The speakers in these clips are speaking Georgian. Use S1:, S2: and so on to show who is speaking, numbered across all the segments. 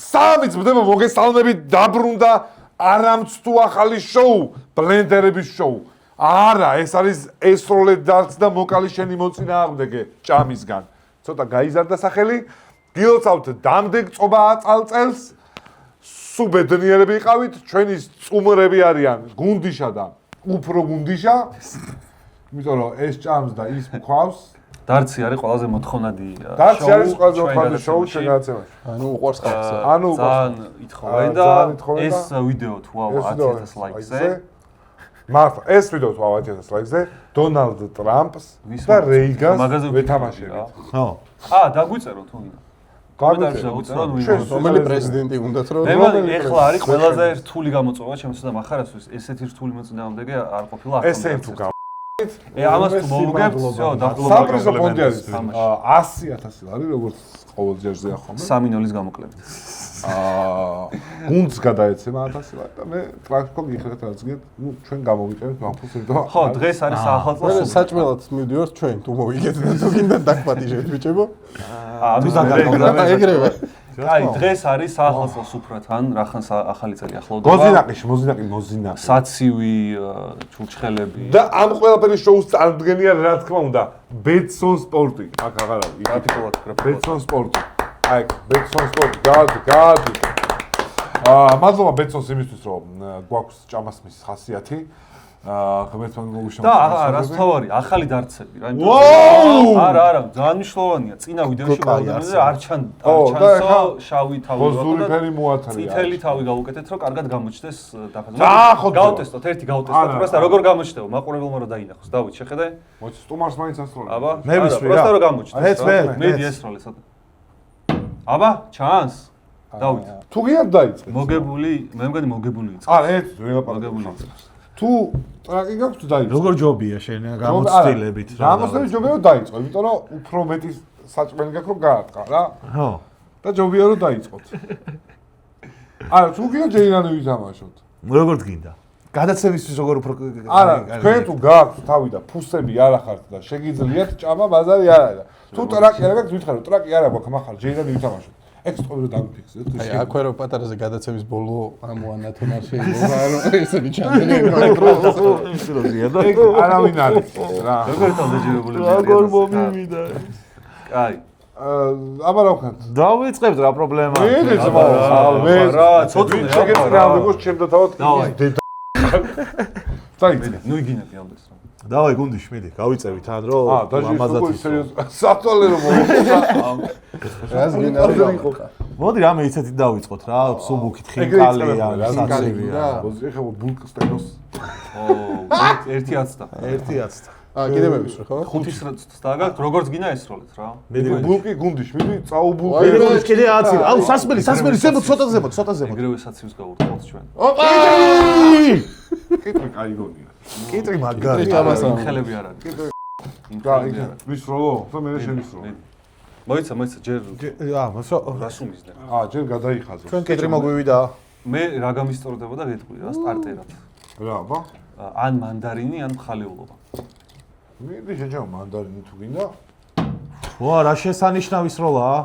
S1: სამი ძმდება მოგესალმებით დაბრუნდა არამც თუ ახალი შოუ ბლენდერების შოუ არა ეს არის ესროლე დარც და მოკალი შენი მოწინააღმდეგე ჭამისგან ცოტა გაიზარდა სახელი გილოცავთ დამდეგ წობა წალწელს სუბედნიერები იყავით ჩვენი წუმრები არიან გუნდიშა და უფრო გუნდიშა იმიტომ რომ ეს ჭამს და ის მქვავს
S2: დარცი არის ყველაზე მოთხოვნადი
S1: დარცი არის ყველაზე მოთხოვნადი შოუ ჩვენ გადაცემაში
S3: ანუ უყვარს ხალხს
S1: ანუ
S2: ძალიან ითხოვენ და ეს ვიდეო თუ 10,000 ლაიქზე
S1: მართლა ეს ვიდეო თუ 10,000 ლაიქზე დონალდ ტრამპს და რეიგანს ვეთამაშებით
S3: ხო
S2: დაგვიწერო თუ ვინა
S3: რომელი პრეზიდენტი უნდათ რომ
S2: მე ეხლა არის ყველაზე რთული გამოწვევა ჩემთვის და מחარასთვის ესეთი რთული მოწინააღმდეგე არ ყოფილა
S1: ესენ თუ
S2: ამას თუ მოვუგებთ всё
S1: საპრიზო ფონდი არის 100,000 ლარი როგორც ყოველ ჯერზე ახლა
S2: 3-0-ის გამოკლებით
S1: გუნდს გადაეცემა 100,000 ლარი და მე ტრანსფერ გიხრათ რაც გეთ ნუ ჩვენ გამოვიყენებთ ამ ფულს იმიტომ
S2: ხო დღეს არის საახალწლო
S3: საჭმელად მივდივართ ჩვენ თუ მოვიგეთ და თუ გინდა დაგპატიჟებთ ბიჭებო
S2: ამის დაგაკავდა
S3: ეგრევე
S2: აი დღეს არის საახალწლო სუფრათან რახან ახალი წელი ახლოვდება
S1: მოზინაყი
S2: საცივი ჩურჩხელები
S1: და ამ ყველაფერი შოუს წარმოდგენია რა თქმა უნდა ბეტსონ სპორტი აქ აღარ არის
S2: გრაფიკულად
S1: ბეტსონ სპორტი აი ბეტსონ სპორტი გადი მადლობა ბეტსონს იმისთვის რომ გვაქვს ჭამას მის ხასიათი ღმერთმა მოგუშავოს
S2: და რას თავარი ახალი დარცები რა არა ძალიან მნიშვნელოვანია წინა ვიდეოში ვაიდანზე არჩანსო შავი თავი
S1: გოზური ფერი მოათრია
S2: წითელი თავი გავუკეთეთ რომ კარგად გამოჩნდეს დაფაზება გავტესტოთ ერთი გავტესტოთ პროსტა როგორ გამოჩნდება მაყურებელმა რა დაინახოს დავით შეხედე
S1: მოიცი სტუმარს მაინც ასროლებს
S2: აბა
S3: მე ვისვი რა
S2: პროსტა რომ გამოჩნდეს
S3: მე
S2: ესროლე ცოტა აბა ჩანს დავით
S1: თუ გიად დაიწყე
S2: მოგებული მე მგონი მოგებული იყო
S1: არა ეს ველაპარაკობ თუ ტრაკი გაქვს თუ დაიწყე
S3: როგორ ჯობია შენ გამოცდილებით
S1: გამოცდილებით ჯობია რომ დაიწყო იმიტომ რომ უფრო მეტი საჭმელი გაქვს რომ გაარტყა რა
S3: ხო
S1: და ჯობია რომ დაიწყოთ არა თუ გინდა ჯეირანი ვითამაშოთ
S3: როგორ გინდა გადაცემისთვის როგორ უფრო
S1: არა თქვენ თუ გაქვთ თავი და ფუსები არ ახართ და შეგიძლიათ ჭამა ბაზარი არ არის თუ ტრაკი არ გაქვს ვითხრა რომ ტრაკი არა გვაქვს מחარ ჯეირანი ვითამაშოთ ეს ყოველ დამიფიქსეთ
S3: აი აქვე რომ პატარაზე გადაცემის ბოლო ამოანათონ არ შეიძლება რომ ესენი ჩანდენი ისროზია და
S1: არავინ არის რა
S2: როგორ თავდაჯერებული
S1: როგორ მომივიდა
S2: აი
S1: აბა რა ვქნათ
S3: დავიწყებთ რა პრობლემაა
S1: მე მე
S2: რა ცოტნე
S1: შეგეწრამდე ჩემ და თავად დედა დაიწყე
S2: ნუ იგინები ამდეს რა
S3: დავაი გუნდიში მიდი გავიწევით ან რომ
S1: ამაზად სათვალე რომ მოხდა
S3: რას გინდა მოდი რამე ისეთი დავიწყოთ რა სუბუქით ხინკალია საცივია
S1: ეხლა ბულკსტენოს
S2: ერთი აცდა
S3: კიდე მე ვისვრი ხო
S2: 5 დაგაქვს როგორც გინდა ესროლეთ რა
S1: მიდი ბულკი გუნდიში მიდი წაუბულკი
S3: ეს კიდე აცი აუ სასმელი ცოტა ზემოთ
S2: ეგრევე საცივს გავურთხოვთ ჩვენ
S1: კიტრი კაი გონია
S3: კიტრი მაგარი
S2: ხელები არ არის
S1: ვისროლო ხო მე შევისროლო
S2: მოიცა ჯერ რას უმიზნე
S1: ჯერ გადაიხაზო
S3: ჩვენ კიტრი მოგვივიდა
S2: მე რა გამისტორდება და გეტყვი რა სტარტერად
S1: რა აბა
S2: ან მანდარინი ან მხალეულობა
S1: მიდი შეჯამო მანდარინი თუ გინდა
S3: ვა რა შესანიშნავი სროლაა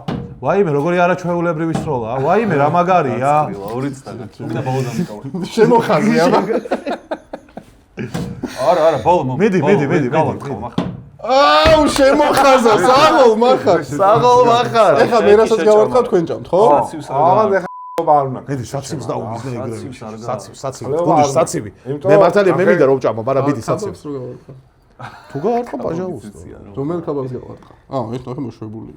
S3: ვაიმე როგორი არაჩვეულებრივი სროლაა ვაიმე რა მაგარია
S2: ორი წდა უნდა ბოლო დამიკავო
S3: შემოხაზია
S2: არა ბოლო
S3: მიდი აუ შემოხაზა საღოლ მახარ ეხლა მე რასაც გავარკვევ თქვენ ჭამთ ხო
S1: აღარ ეხლა არ უნდა
S3: მიდი საცივს დაუმიზნე ეგრევე საცივი გუნდში საცივი მე მართალია მე მინდა რომ ჭამო მაგრამ მიდი საცივი თუ გავარკვევ პაჟაუს
S4: რომელ კაბავს გავარკვევ ეს ნახე მოშვებული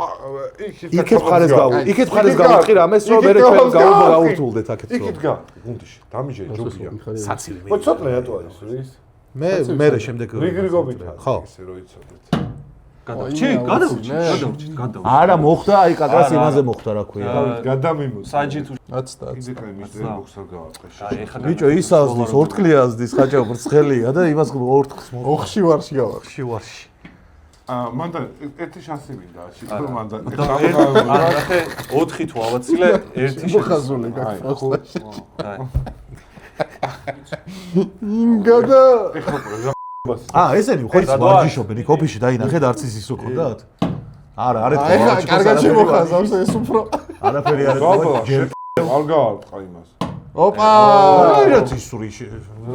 S3: იქეთ მხარეს გავუწყი რამეს რომ მე ჩვენ გავურთულდეთ აქეთ
S1: იქით გა გუნდში დამიჯე ჯობია
S3: საცივი
S1: ხო ცოტა რატო არის ის
S3: მე შემდეგ
S1: რიგრიგობით
S3: ხო
S1: ისე რო იცოდეთ
S2: გადავჭით
S3: არა მოხდა აი კაკრას იმაზე მოხდა რა ქვია
S1: გადამიმოს
S2: საჯი თუ
S4: 10
S1: ისე კაი მის ბოქსერ გავაწყე
S2: აი ეხლა
S3: ბიჭო ის აზდის ორთქლია აზდის ხაჭა ბრცხელია და იმას ორთქს
S4: ოხში ვარში გავარ
S3: შივარში
S1: მანდა ერთი შანსი მინდა შეგო მანდა
S2: არა ნახე 4 თუ ავაცილე ერთი
S4: მოხაზული
S1: გაქვს
S4: ინგადა
S3: ესენი ხო ის ვარჯიშობენ იქ ოფისში დაინახეთ არც ის უყოდათ არა
S4: ეხლა კარგად შემოხაზავს ეს უფრო
S3: არაფერი არ
S1: არ გაარტყა იმას.
S4: ოპა!
S3: რაც ისური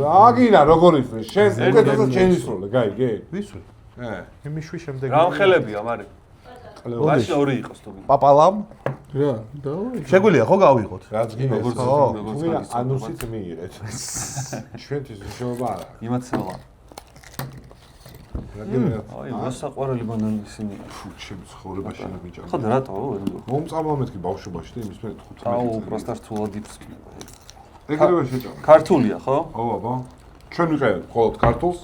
S1: აგინა როგორ ისვრი? შენ უკეთესად შეისრულე, გაიგე?
S3: ვისვრი? იმიშვი შემდეგ.
S2: რამხელებია, მარე. მაშინ ორი იყოს თუ გინდა.
S3: პაპალამ?
S4: რა, დავაი.
S3: შეგვიძლია ხო გავიღოთ?
S1: რაც გინდა.
S2: როგორც
S1: ანუსით მიიღეთ. ჩვენთვის შოვა არა.
S2: იმაცელა. აი, მოსაყვარელი ბანანი ისინი.
S1: ჩემ ცხოვრებაში არ მიჭამდა.
S2: ხო და რატო?
S1: მომწამლა მეთქი ბავშვობაში და იმის მე 15.
S2: აუ, პროსტა რთულად იფსკნება.
S1: ეგრევე შეჭამ.
S2: ქართულია, ხო?
S1: ო, აბა. ჩვენ ვიყავით მხოლოდ ქართულს.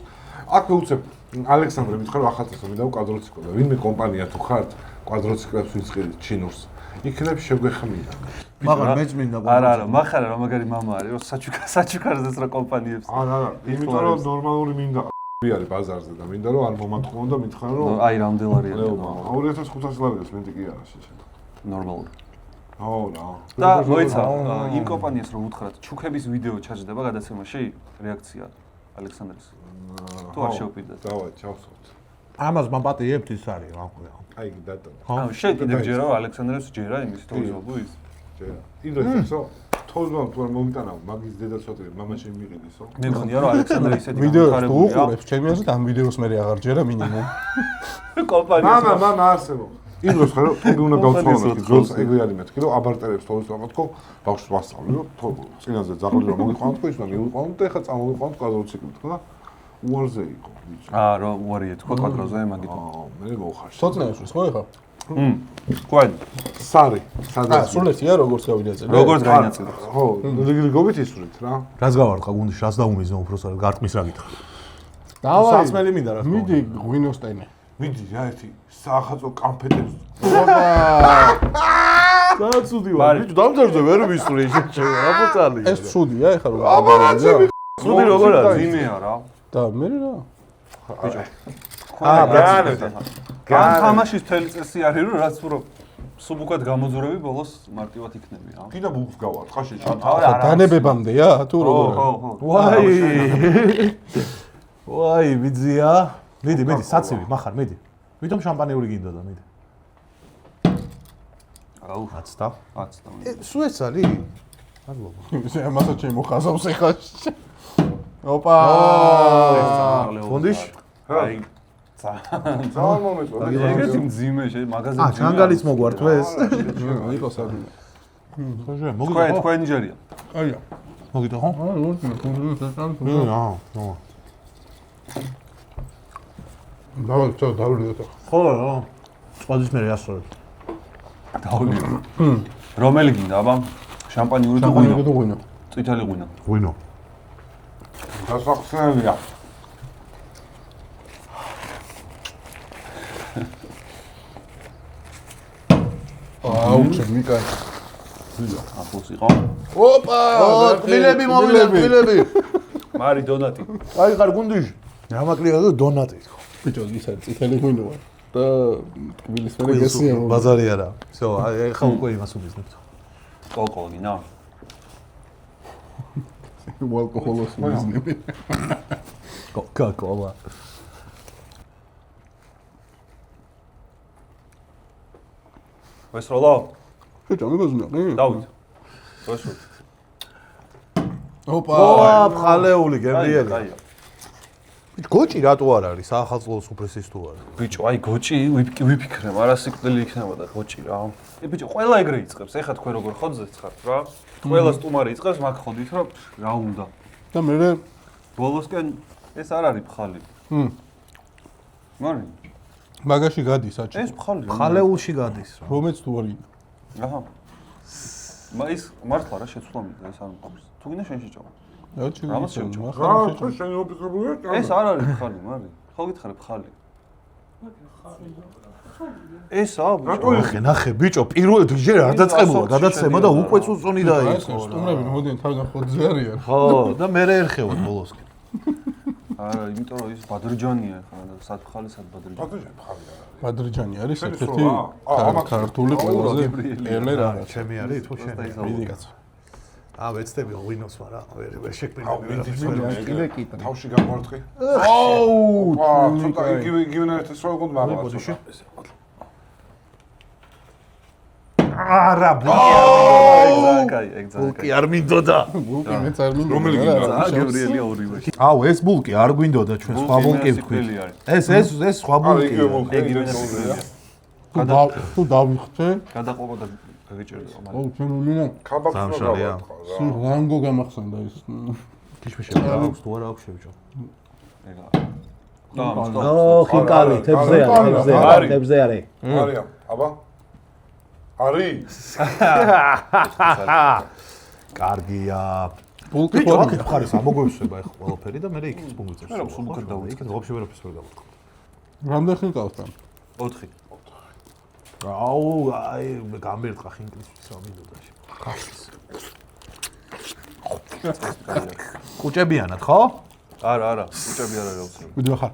S1: აქ უცებ ალექსანდრე მითხარ ახალწელს მინდა კვადროციკლა და ვინმე კომპანია თუ ხართ კვადროციკლებს ვიწყიდით ჩინურს. იქნებ შეგვეხმია.
S3: მაგრამ მეც მინდა
S2: არა, მახარა რა მაგარი მამა არის, რომ საჩუქარზეც რა კომპანიებს.
S1: არა, იმიტომ რომ ნორმალური მინდა არის ბაზარზე და მინდა რომ არ მომატყუონ და მითხარ რომ
S2: აი რამდენი არის.
S1: 2500 ლარიას მენტი კი არა შეიძლება.
S2: ნორმალური.
S1: აუ რა.
S2: და მოიცა, იმ კომპანიას რომ უთხრათ, ჩუქების ვიდეო ჩაჯდება გადაცემაში, რეაქცია ალექსანდრეს. თუ არ შევპირდეთ.
S1: დავაი, ჩავსვათ.
S3: ამას მან პატიებთ ის არის რა ქვია.
S1: აი დატო.
S2: აუ, შენ კიდევ ჯერა ალექსანდრეს ჯერა იმის თორიზმობო ის.
S1: ჯერა. იდრესო. თორიზმობ თუ არ მომიტანა, მაგის დედას ვატყე, მამა შემიყიდისო.
S2: მე მგონია რომ ალექსანდრე ისეთი
S4: ვიდეოს თუ უყურებს, ჩემი აზრით ამ ვიდეოს მე აღარ ჯერა მინიმუმ.
S2: კომპანიას.
S1: მამა არსებო. იდროს ხარო, თუნდ უნდა გავცხოვრო, ძროს ეგრე არის მეთქი, რომ აბარტერებს თორიზმ ამათქო, ბავშვს ვასწავლი, რომ წინაზე ზაღლი რომ მოგიყვანოთ, ის უნდა მივიყვანოთ და ეხლა წამოვიყვანოთ კვადროციკლით, ხო? უარზე იყო.
S2: რა უარია თქვა კვადროზე მაგით.
S1: მე მოვხარში.
S4: სოცნაებს ხო ეხა?
S2: კვენ.
S1: სარი, სადაც.
S4: სულ ერთია როგორც გავიდეზე.
S2: როგორც გაინაწილებს.
S1: ხო, რიგრიგობით ისვრით რა.
S3: რას გავარდყა გუნდში, რას დაუმიზნო უბრალოდ გარტყმის რა გითხრა.
S4: დავაი.
S3: საცმელი მინდა რა.
S4: მიდი ღვინოსტენი.
S1: მიდი რა ერთი საახალწლო კამფეტებს.
S4: ოპა!
S3: დაცუდი ვარ. ბიჭო, დამძარზე ვერ ვისწრე შეჩევა, რა პოწალია.
S4: ეს ცუდია ეხა რომ.
S1: აბა რა ჩემი.
S3: ცუდი როგორ არის?
S2: ძიმეა რა.
S4: და მე რა?
S2: ბიჭო.
S1: განევდა.
S2: გან თამაშის თელი წესი არის რომ რაც უფრო სუბუქად გამოძურები ბოლოს მარტივად იქნები რა.
S1: კიდე ბუქს გავარ, ხაში ჩა.
S4: დანებებამდეა თუ როგორ?
S2: ხო.
S3: ვაი. ვაი, ბიძია. მიდი, საცივი, מחარ, მიდი. ვითომ შამპანიური გინდოდა, მიდი.
S2: აუ,
S3: 10.
S2: 10.
S3: სულ ეს არის? მადლობა.
S4: ისე ამასაც შემოხაზავს ეხა. ოპა!
S3: ფონდიში?
S2: აი,
S1: ძალიან მომეწონა.
S2: ეგეთი მძიმე მაღაზია.
S3: ჩანგალიც მოგვართ ეს?
S4: იყო საერთოდ.
S3: ხოჟე, მოგიტო.
S2: თქვენი ჯერია.
S4: აია.
S3: მოგიტო ხო?
S4: დავიდეთ.
S3: ხო რა. სხვადის მე ასწორებ.
S2: დაული. რომელი გინდა, აბა? შამპანიური თუ ღვინო? წითელი ღვინო.
S3: ღვინო.
S1: დასახსენია.
S4: აუ, ჩემი კაი.
S2: ახლოს იყო.
S4: ოპა!
S3: თბილები მოვიდა, თბილები.
S2: მარი დონატი.
S3: აი ხარ გუნდიში. რამაკლია და დონატი.
S4: ბიჭო, ის არის წითელი ღვინოა და თბილის მერე გესია.
S3: ბაზარი არა. всё, აი ხა უკვე იმას უბიზნებთ.
S2: კოკოლინა.
S4: ალკოჰოლოს მიზნები.
S3: კოკა-კოლა.
S2: ვესროლო?
S4: ბიჭო, მეგოძნაყი?
S2: დავით. ვესროლ.
S4: ოპა!
S3: ფხალეული გემრიელი.
S2: აია.
S3: ბიჭო, გოჭი რატო არ არის? საახალწლოს უპრესის თუ არა?
S2: ბიჭო, აი გოჭი ვიფიქრე, მაგრამ სიკვდილი იქნება და გოჭი რა. ბიჭო, ყველა ეგრე იწყებს. ეხა თქვენ როგორ ხოძეთ ხართ რა? ყველა სტუმარი იწყებს, მაგ ხოდით რომ რა უნდა.
S4: და მე
S2: ბოლოსკენ ეს არ არის ფხალი. მარი.
S4: მაგაში გადის აჩი.
S2: ეს ფხალი.
S3: ფხალეულში გადის.
S4: რომეც თუ არის.
S2: აჰა. ის მართლა რა შეცვლა მინდა ეს არ მყავს. თუ გინდა შენ შეჭამა.
S4: აჩი.
S2: რამაც შევჭამ.
S1: რა, შენ ოპიკრებულია?
S2: ეს არ არის ფხალი, მარი. ხო გითხარი ფხალი. ესაა ბიჭო.
S3: ნახე ბიჭო, პირველად ჯერ არ დაწყებულა გადაცემა და უკვე წუწუნი დაიწყო.
S4: სტუმრები მოდიან თავიდან ხოძე არიან.
S3: ხო, და მე ერხევად ბოლოსკენ.
S2: არა, იმიტომ რომ ის ბადრჯანია ხა და სათფხალი სად ბადრჯანი.
S1: ბადრჯანი ფხალი არა.
S4: ბადრჯანი არის ერთ-ერთი ქართული ყველაზე პერლე რა.
S3: ჩემი არის თუ შენ?
S4: მიდი კაცო.
S3: ვეცდები ღვინოს, მაგრამ ვერ შეკვირდი.
S1: თავში გამოვარტყი.
S4: აუ!
S1: ცოტა იგივე ერთად სწორ გუნდ მაგას.
S3: არა, ბულკი არ მინდოდა.
S4: ბულკი მეც არ მინდა.
S1: რომელი გინდა?
S2: გებრიელია ორივე.
S3: აუ, ეს ბულკი არ გვინდოდა ჩვენ სხვა ბულკი ვთქვით. ეს სხვა
S1: არა,
S3: ბულკი.
S1: იგივე ბულკი.
S4: თუ დავიხტე,
S2: გადაყობა და გაგიჭერდება მაგრამ.
S4: ო, ჩვენ უნდა
S1: ქაბაბს უნდა
S3: სამშობია.
S1: გავარტყა რა.
S4: რანგო გამახსენდა ის.
S3: ქიშმიში აქვს თუ არა აქვს შევჭო.
S2: ეგა.
S5: ო, ხინკალი, თებზე არის, თებზე არის.
S1: არია, აბა. არის.
S3: კარგია.
S4: ბულკი
S3: ბიჭო,
S4: ხო?
S3: აქეთ ხარის ამოგვევსება ახლა ყველაფერი და მე იქით მომიწევს.
S2: მე რა სულუკად დავუწყე.
S3: იქით ვაფშე ვერაფერს ვერ გავუწყე.
S4: რამდენი ხინკალს თან?
S2: 4.
S3: აუ, აი, გამერტყა ხინკლის რა მინდოდა. კუჭებიანად, ხო?
S2: არა, უჭები არ არის აუცილებელი.
S4: ვიდეო ხარ.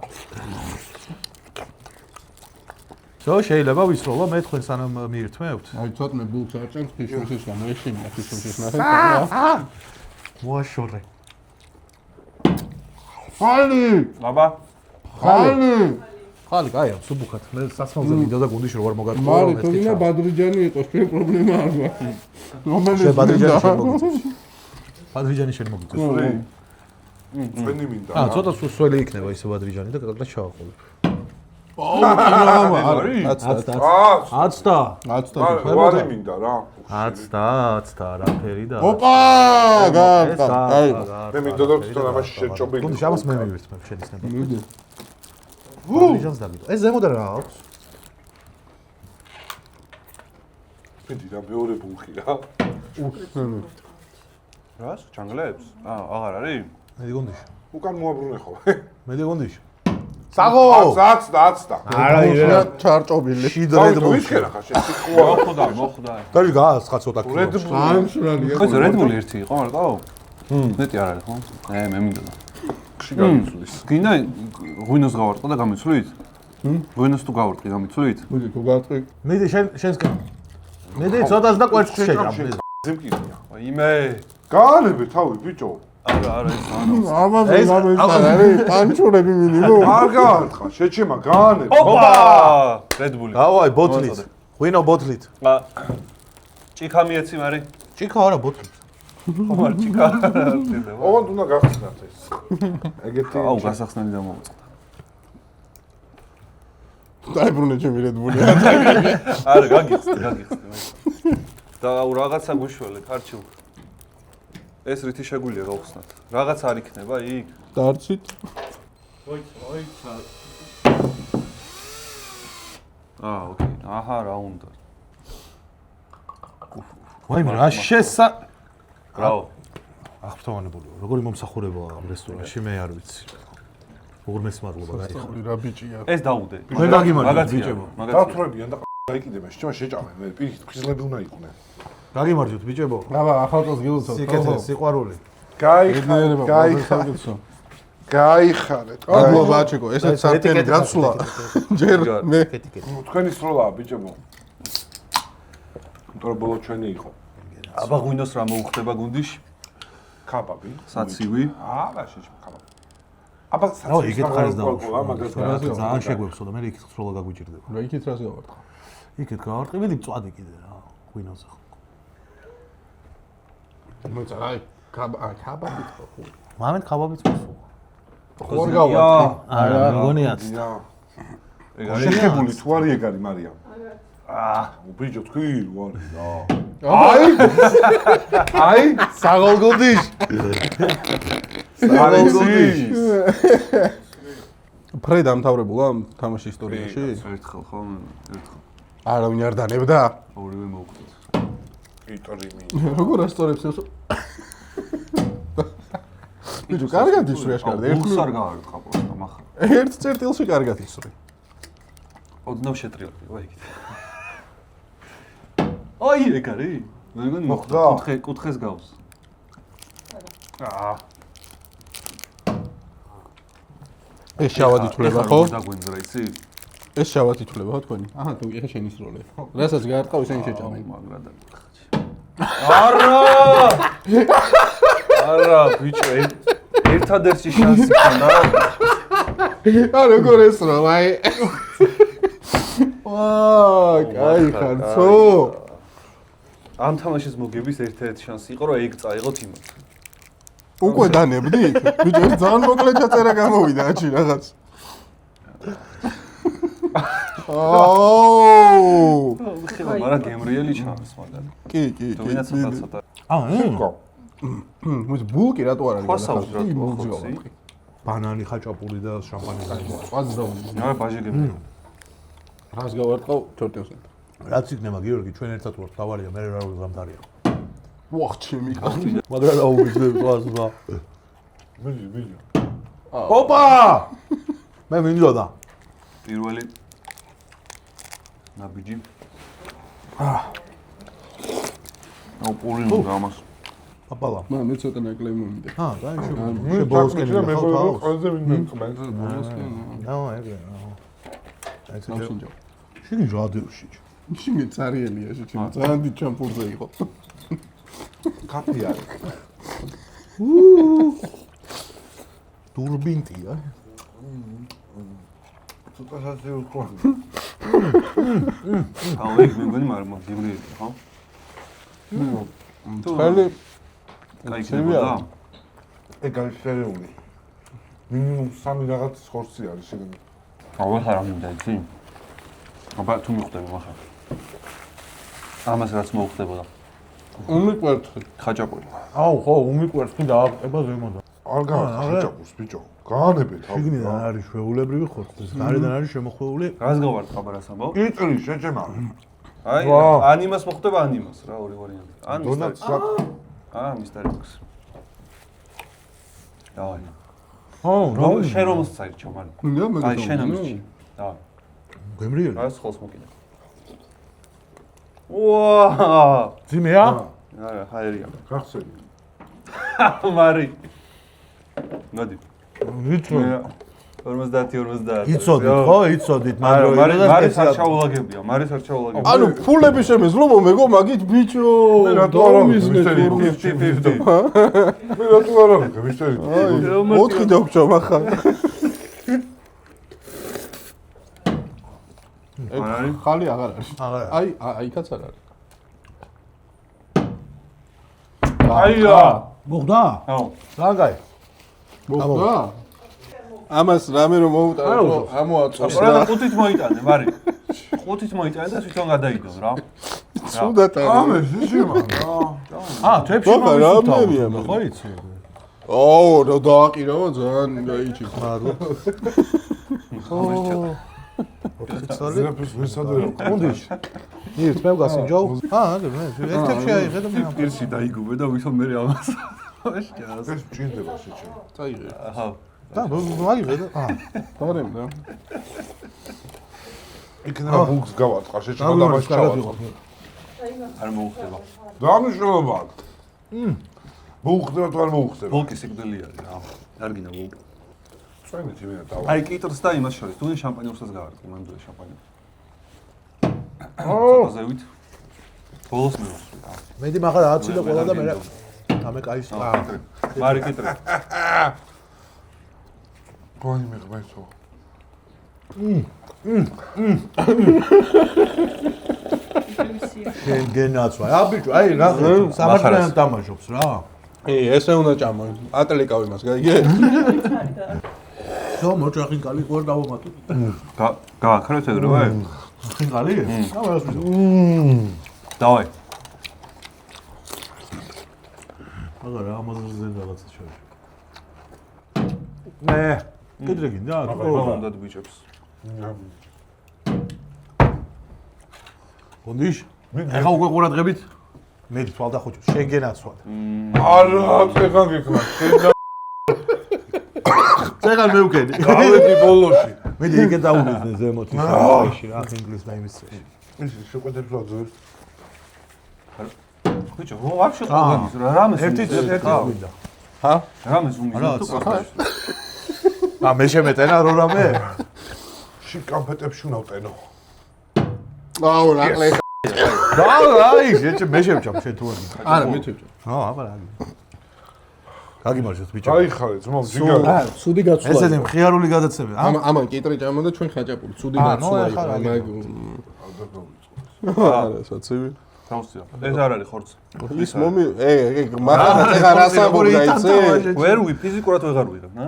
S3: ზო შეიძლება ვისროლო მე თქვენ სანამ მიირთმევთ.
S4: აი ცოტნე ბულკს არ ჭამს ფიშუშის გამო ეშინია ფიშუშის ნახე.
S3: მოაშორე.
S4: ხალი!
S2: აბა,
S4: ხალი!
S3: ხალი, კაია, სუბუქად. მე სასმელზე მინდოდა გუნდში რო არ მოგატყურო.
S4: მარი თუ ვინა ბადრიჯანი იყოს, ჩვენ პრობლემა არ გვაქვს. რომელიც
S3: შე ბადრიჯანი შენ მოგიწევს. ბადრიჯანი შენ მოგიწევს.
S1: წვენი მინდა.
S3: აა, ცოტა სუსველი იქნება ისე ბადრიჯანი და კაკლა ჩავაყოლებ.
S4: აუ, კილოგრამა არის.
S1: 10.
S3: 10.
S1: ვარი მინდა რა.
S3: 10 რა ფერი და.
S4: ოპა! აი,
S1: მე მინდოდა თვითონ ამაში შეჭობილი.
S3: გუნდში ამას მე მივირთმევ შენის ნება.
S4: მიდი.
S3: ბადრიჯანს დაგიდო. ეს ზემოდან რა აქვს?
S1: მიდი რა მეორე ბულკი რა.
S2: რას? ჯანგლებს? აღარ არის?
S3: მედი გუნდში.
S1: უკან მოაბრუნე ხო.
S3: მედი გუნდში. საღო!
S1: 10.
S3: არა, ირა.
S4: ჩარჭობილი.
S3: შიდრედ
S1: მოიქერა
S3: მოიქერა.
S1: ხა შეციკვა.
S2: მოხვდა.
S3: დაი გასხა ცოტა
S1: Red
S3: კილო.
S1: Bull.
S4: ამშრალია.
S2: ხო, Red Bull ერთი იყო, მარტო? მეტი არ არის, ხო? მე მინდოდა.
S1: ხში გამიცვლის.
S2: გინდა ღვინოს გავარტყა და გამიცვლით? ღვინოს თუ გავარტყი, გამიცვლით?
S4: მოდი თუ გავტყვი.
S3: მედი შენს კა. მედი ცოტას და კვერცხს შეჭამ.
S1: ზემკიდია.
S2: იმე.
S1: გაანებე თავი ბიჭო.
S2: არა, ეს ანუ.
S4: ამაზე არის პანჩურები მინიმუმ.
S1: არ გაარტყა, შეჩემა გაანებე.
S2: ოპა! Red Bull.
S3: დავაი ბოთლით. ღვინო ბოთლით.
S2: ჭიქა მიეცი მარი?
S3: ჭიქა არა ბოთლით.
S2: ხომარ ჭიქა არ ხდება.
S1: ოღონდ უნდა გახსნათ ეს. ეგეთი
S2: აუ, გასახსნელი დამოვწ.
S4: დაიბრუნე ჩემი Red Bull-ი.
S2: არა, გაგიხსნე. და რაღაცა გუშველე, კარჩილ. ეს რითი შეგვიძლია გავხსნათ? რაღაც არ იქნება იქ?
S4: დარცით.
S2: ოკეი. აჰა, რა უნდა.
S3: ვაიმე რა შესა
S2: ბრავო.
S3: აღფრთოვანებული ვარ. როგორი მომსახურებაა ამ რესტორანში მე არ ვიცი. უღრმეს მადლობა გაიხო.
S4: რა ბიჭია.
S2: ეს დაუდე.
S3: მე გაგიმარჯვეთ ბიჭებო.
S1: დათვრებიან და გაიკიდება, შეჭემა შეჭამე, მე პირიქით ფხიზლები უნდა იყვნენ.
S3: გაგიმარჯვეთ ბიჭებო.
S4: აბა ახალწელს გილოცავ.
S3: სიკეთე, სიყვარული.
S1: გაიხარეთ.
S4: აბა ბაჩიკო, ესეც სარტენი გაცვლა. ჯერ მე
S1: თქვენი სროლაა ბიჭებო. იმიტომ ბოლო ჩვენი იყო.
S2: აბა ღვინოს რა მოუხდება გუნდიში?
S1: ქაბაბი.
S2: საცივი.
S1: არა, შეჭემა ქაბაბი. აბა
S3: აუ,
S1: საცივი
S3: იქით ხარეს დავა.
S1: მაგას
S3: ძალიან შეგვეცო და მე იქით სროლა გაგვიჭირდება.
S4: რა იქით რას გავარტყა.
S3: იქით გავარტყი, მედი მწვადი კიდე რა, ღვინოზე.
S4: მოიცა აი ქაბაბი ხო.
S3: მამენ ქაბაბიც მოსულა.
S4: ხوار გავარტყი.
S3: არა, მეგონიათ.
S2: ეგ არის.
S1: შეხებული თუ არის ეგ არის მარიამ. ბიჭო თქვი ვარ. აი,
S3: საღოლგოდიშ.
S1: საღოლგოდიშ.
S4: ფრე დამთავრებულა თამაში ისტორიაში?
S2: ერთხელ ხო? ერთხელ.
S4: არავინ არ დანებდა?
S2: ორივე მოუხდეთ.
S1: იტორიმი.
S4: როგორ ასწორებს ეს? ბიჭო, კარგად ისვრია შკარდა.
S2: გულს არ გავარტყა პროსტა მახა.
S4: ერთ წერტილში კარგად ისვრია.
S2: ოდნავ შეტრიალდი, ვაიგეთ. აი, ეგ არის? მე მგონი
S1: მოხდა?
S2: კუთხეს გავს.
S4: ეს შავად ითვლება ხო?
S2: დაგვენძრა იცი?
S4: ეს შავად ითვლება ხო თქვენი? აჰა, თუ ეხა შენ ისროლე. რასაც გაარტყავ ისინი შეჭამენ.
S2: მაგრა და არა, ბიჭო, ერთადერთი შანსი ქონდა.
S4: როგორ ესროლ, აი. ვაი, კაი ხარცო.
S2: ამ თამაშის მოგების ერთ-ერთი შანსი იყო, რომ ეგ წაიღოთ იმათ.
S4: უკვე დანებდით? ბიჭო, ძალიან მოკლე ჩაწერა გამოვიდა აჩი რაღაც. აუ!
S2: ხება, მაგრამ გემრიელი ჩამს მაგარი.
S4: კი.
S2: თუ ვინაც ცოტა.
S4: მოიცა ბულკი რატო არ არის?
S2: ქვასაუს რატო ხოცი?
S3: ბანანი, ხაჭაპური და შამპანი გაიგო.
S4: ყვაც და
S2: არა, ბაჟიგები.
S4: რას გავარტყავ ჩორტევს.
S3: რაც იქნება გიორგი, ჩვენ ერთად ვართ დავარია, მე რა გამდარია.
S4: ვახ, ჩემი კაცი.
S3: მაგრამ რა უგზნებ თვალს რა.
S1: მიდი.
S3: ოპა! მე მინდოდა.
S2: პირველი ნაბიჯი. აუ, პური გამას.
S3: აპალა.
S4: მე ცოტა ნაკლები მომიდა.
S3: დაიშვი.
S1: მე ბოლოსკენ მე ყველაზე მინდა ყმენს.
S3: ეგრე.
S4: სამშინჯო.
S3: შენი რადიოში.
S4: შენი წარიელია შეჭი. ძალიან დიდ ჩამპურზე იყო.
S1: კაფე არის.
S3: турбинтია.
S1: ცოტა სასე უფრო.
S2: აუ, ეგ მე მგონი მაგრამ გემრიელი, ხო?
S4: ხელი
S2: კაი ქნებოდა.
S1: ეგ არის შერეული. მინიმუმ 3 რაღაც ხორცი არის შეგნი.
S2: აუ, ხარ მინდა იცი? აბა თუ მიხვდები ახლა. ამას რაც მოხდებოდა.
S4: უმიყვერთხი.
S2: ხაჭაპური.
S3: აუ, ხო, უმიყვერს კი დააყება ზემოდან.
S1: არ გააჭაპურს ბიჭო. გაანებე თავი.
S3: შიგნიდან არის შვეულებრივი ხორცი, გარედან არის შემოხვეული.
S2: რას გავარტყა ბარას ამბავ?
S1: იტრი შეჭემა.
S2: აი, ან იმას მოხდება, ან იმას რა, ორი ვარიანტი. ან
S1: დონაც
S2: მისტერიოქს. დავაი.
S3: ხო,
S2: შენ რომს წაირჩევ, მაგრამ. აი, შენ ამისჩი. დავაი.
S3: გემრიელი.
S2: რას ხოლს მოკიდე. ვაა!
S3: ძიმეა?
S2: არა, ჰაერია.
S1: გახსენე.
S2: მარი. მოდი.
S3: ვიცი.
S2: 50.
S3: იცოდით, ხო? იცოდით,
S2: მაგრამ
S3: მაგრამ
S2: მარის არ ჩაულაგებია, მარის არ ჩაულაგებია.
S4: ანუ ფულები შემეძლო მეგო მაგით ბიჭო.
S1: მე რატო არ მისტერი
S2: 50-50.
S1: მე რატო არ არის მისტერი?
S4: აი, 4 დაგჭო ახლა.
S2: არის?
S4: ხალი აღარ არის.
S3: აღარ.
S4: აიქაც არ არის.
S2: აია!
S3: მოხდა?
S2: აუ.
S3: რანგაი?
S4: მოხდა? ამას რამე რომ მოუტანო, ამოაწოს
S2: რა
S4: რა.
S2: 5-ით მოიტანე, მარი. 5-ით მოიტანე და თვითონ გადაიდო რა.
S4: სუდათ არის.
S1: ამე შეჭემა.
S3: თვებში
S4: ბაბა, რა მერია,
S3: ხო იცი?
S4: ოუ, რა დააყირავ ძალიან გაიჩი.
S3: ხარო.
S1: ზეფის მისადეო.
S3: კონდიშ. ნირთ მე ვგასინჯო? აგე მე ერთ-ერთი აიღე და მე
S2: პირში დაიგუბე და ვითომ მე ამას. ვაშკარას.
S1: ეს ჭირდება შეჭემა.
S4: წაიღე.
S2: აჰა.
S3: და აიღე და
S4: დარემ რა.
S1: იქნება ბულკს გავარტყა შეჭემა და მას ჩავარტყა.
S2: არ მოუხდება.
S1: დამშრობა. მოუხდება თუ არ მოუხდება?
S2: ბოლკი სიკვდილი არის რა. არ გინდა ბოლკი.
S1: წვენით იმენა დავა.
S2: აი კიტრს და იმას შორის, თუ შამპანიურსაც გავარტყი, მან ძველი შამპანი.
S1: ო,
S2: ზევით. ბოლოს მე ვასვი რა.
S3: მედი მაგა აცი და ყველა და მე ამე кайს.
S2: მარი კიტრი.
S1: გონი მიღმესო.
S3: გენაცვა. ბიჭო, აი რა სამართლიან დამაჟობს რა.
S4: ესე უნდა ჭამა. ატლიკავ იმას, გაიგე?
S3: ხო, მოჭახი კალი ყوار დავამატო.
S2: გააქრეთ ეგრევე?
S3: ხინკალი? რა ვასვიდო.
S2: დავაი.
S3: აგა რა ამაზრზე რაღაცა შევი. მე კიდე გინდა?
S2: გონდათ ბიჭებს.
S3: კონდიშ? ეხა უკვე ყურადღებით? მე თვალ და ხოჭო, შენ გენაცვალ.
S1: არა, წეგან გიქნა.
S3: წეგან მევკედი.
S1: გავედი ბოლოში.
S3: მედი ეგე დაუნებდე ზემოთ ისე რა ინგლისს და იმის წეში.
S1: ის შეკვეთებს რა ძვირს.
S2: ბიჭო, ვაფშე ყოგანის რა რამეს
S3: ერთი გვინდა.
S4: ჰა?
S2: რამეს უმიზნო თუ კაფეში.
S3: მე შემეტენა რო რამე?
S1: შიკამფეტებში უნავტენო.
S4: აუ, რაკლე.
S3: აი, მე შემჭამ შენ თუ არ გიქ.
S4: არა, მე თვითონ.
S3: აბა რა. გაგიმარჯვეთ ბიჭო.
S1: გაიხარე, ძმო, ჯიგარი.
S4: ცუდი გაცვლა.
S3: ესეთი მხიარული გადაცემა.
S4: ამან კიტრი ჭამა და ჩვენ ხაჭაპური. ცუდი გაცვლა იყო. მაგ არა, საცივი.
S2: თავსია. ეს არ არის ხორცი.
S4: ის მომი მაგალითად ეხა რას ამბობ დაიცე?
S2: ვერ ფიზიკურად ვეღარ ვიღებ, ნა?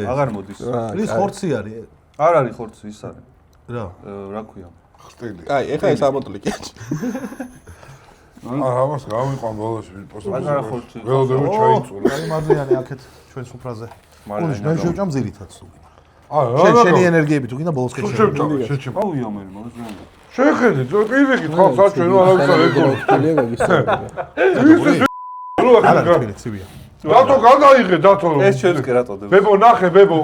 S2: აღარ მოდის.
S3: ის ხორცი არის.
S2: არ არის ხორცი, ის არის. რა ქვია?
S1: ხტილი.
S4: აი, ეხა ეს ამოტლიკი.
S1: ამას გავიყვან ბოლოში პოსტზე.
S2: არა ხორცი.
S1: ველოდები ჩაიწულა.
S3: აი მადლიანი აქეთ ჩვენ სუფრაზე. ოღონდ მე შევჭამ ძირითად სულ.
S1: არა,
S3: შენი ენერგიები თუ გინდა ბოლოს
S1: შეჭამ.
S2: აუია მე მაგას.
S1: შეხედე, პირიქით ხალხს აჩვენო არავის არ ეკონო.
S3: არა თბილი ცივია.
S1: დათო გადაიღე დათო.
S2: ეს ჩვენს კი რატოდებს.
S1: ბებო ნახე ბებო.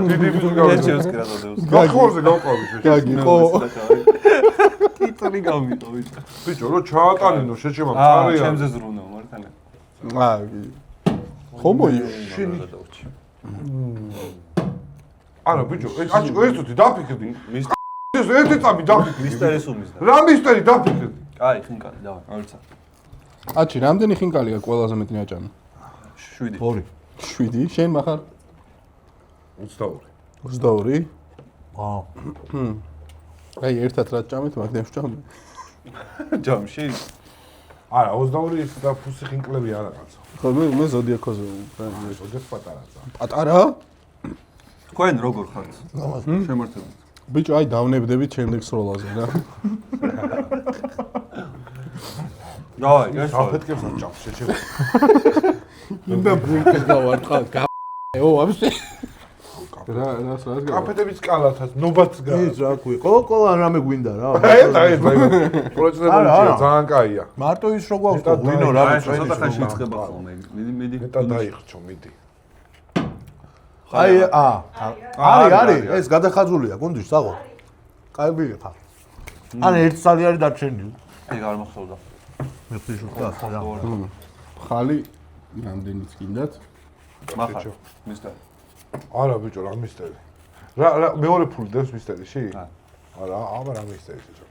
S1: დიდი მუსიკა.
S2: ეს ჩვენს კი რატოდებს.
S1: გახორზე გავყავი შეჭამ.
S4: გაგიყო.
S2: კიტონი გამიტო ვიცი.
S1: ბიჭო, რო ჩაატანინო შეჭამ
S2: აა,
S1: წარია.
S2: ჩემზე ზრუნავ მართალია.
S4: ხომოი.
S1: არა ბიჭო, ეს თუთი დაფიქრდი.
S2: მის
S1: ეს ერთი წამი დაფიქრდი.
S2: მისტერის უმისდა.
S1: რა მისტერი დაფიქრდი?
S2: აი, ხინკალი, დავარ, აიცა.
S4: აჩი, რამდენი ხინკალია ყველაზე მეტი აჭამი?
S2: 7.
S3: 2.
S4: 7. შენ מחר
S1: 22.
S4: 22?
S3: აა.
S4: აი, ერთად რა ჭამეთ, მაგდენ ვჭამდი.
S2: ჯამში.
S1: არა, 22 ის და ფუსი ხინკლები არა კაცო.
S4: ხო, მე ზოდიაქოზე
S1: ზოგადად პატარაა.
S4: პატარა?
S2: თქვენ როგორ ხართ? შემართებით.
S4: ბიჭო, აი დავნებდებით შემდეგ სროლაზე რა.
S2: დავაი, ეს
S1: საფეთქებს აჭამს შეჭამ.
S4: მინდა ბუნკეს გავარტყა. ო, ვაფშე. რას
S1: კაფეტების კალათას ნობაც გა.
S3: ის რა ქვია? ყოლა რამე გვინდა რა.
S1: აი, პროცედურა ძალიან კაია.
S3: მარტო ის რო გვაქვს ღვინო რა
S2: ცოტა ხანში იწყება ხოლმე. მიდი.
S1: მეტად დაიხჩო, მიდი.
S3: აი არის ეს გადახაზულია გუნდში საღო. კაიბილი ხარ. ან 1 წელი არის დარჩენილი.
S2: ეგ არ მახსოვდა.
S3: მე ფიჟუტა რა.
S4: ხალი რამდენიც გინდათ?
S2: მახარ. მისტერ.
S1: არა ბიჭო, რა მისტერი. რა მეორე ფული დევს მისტერიში? არა, აბა რა მისტერი შეჭამ.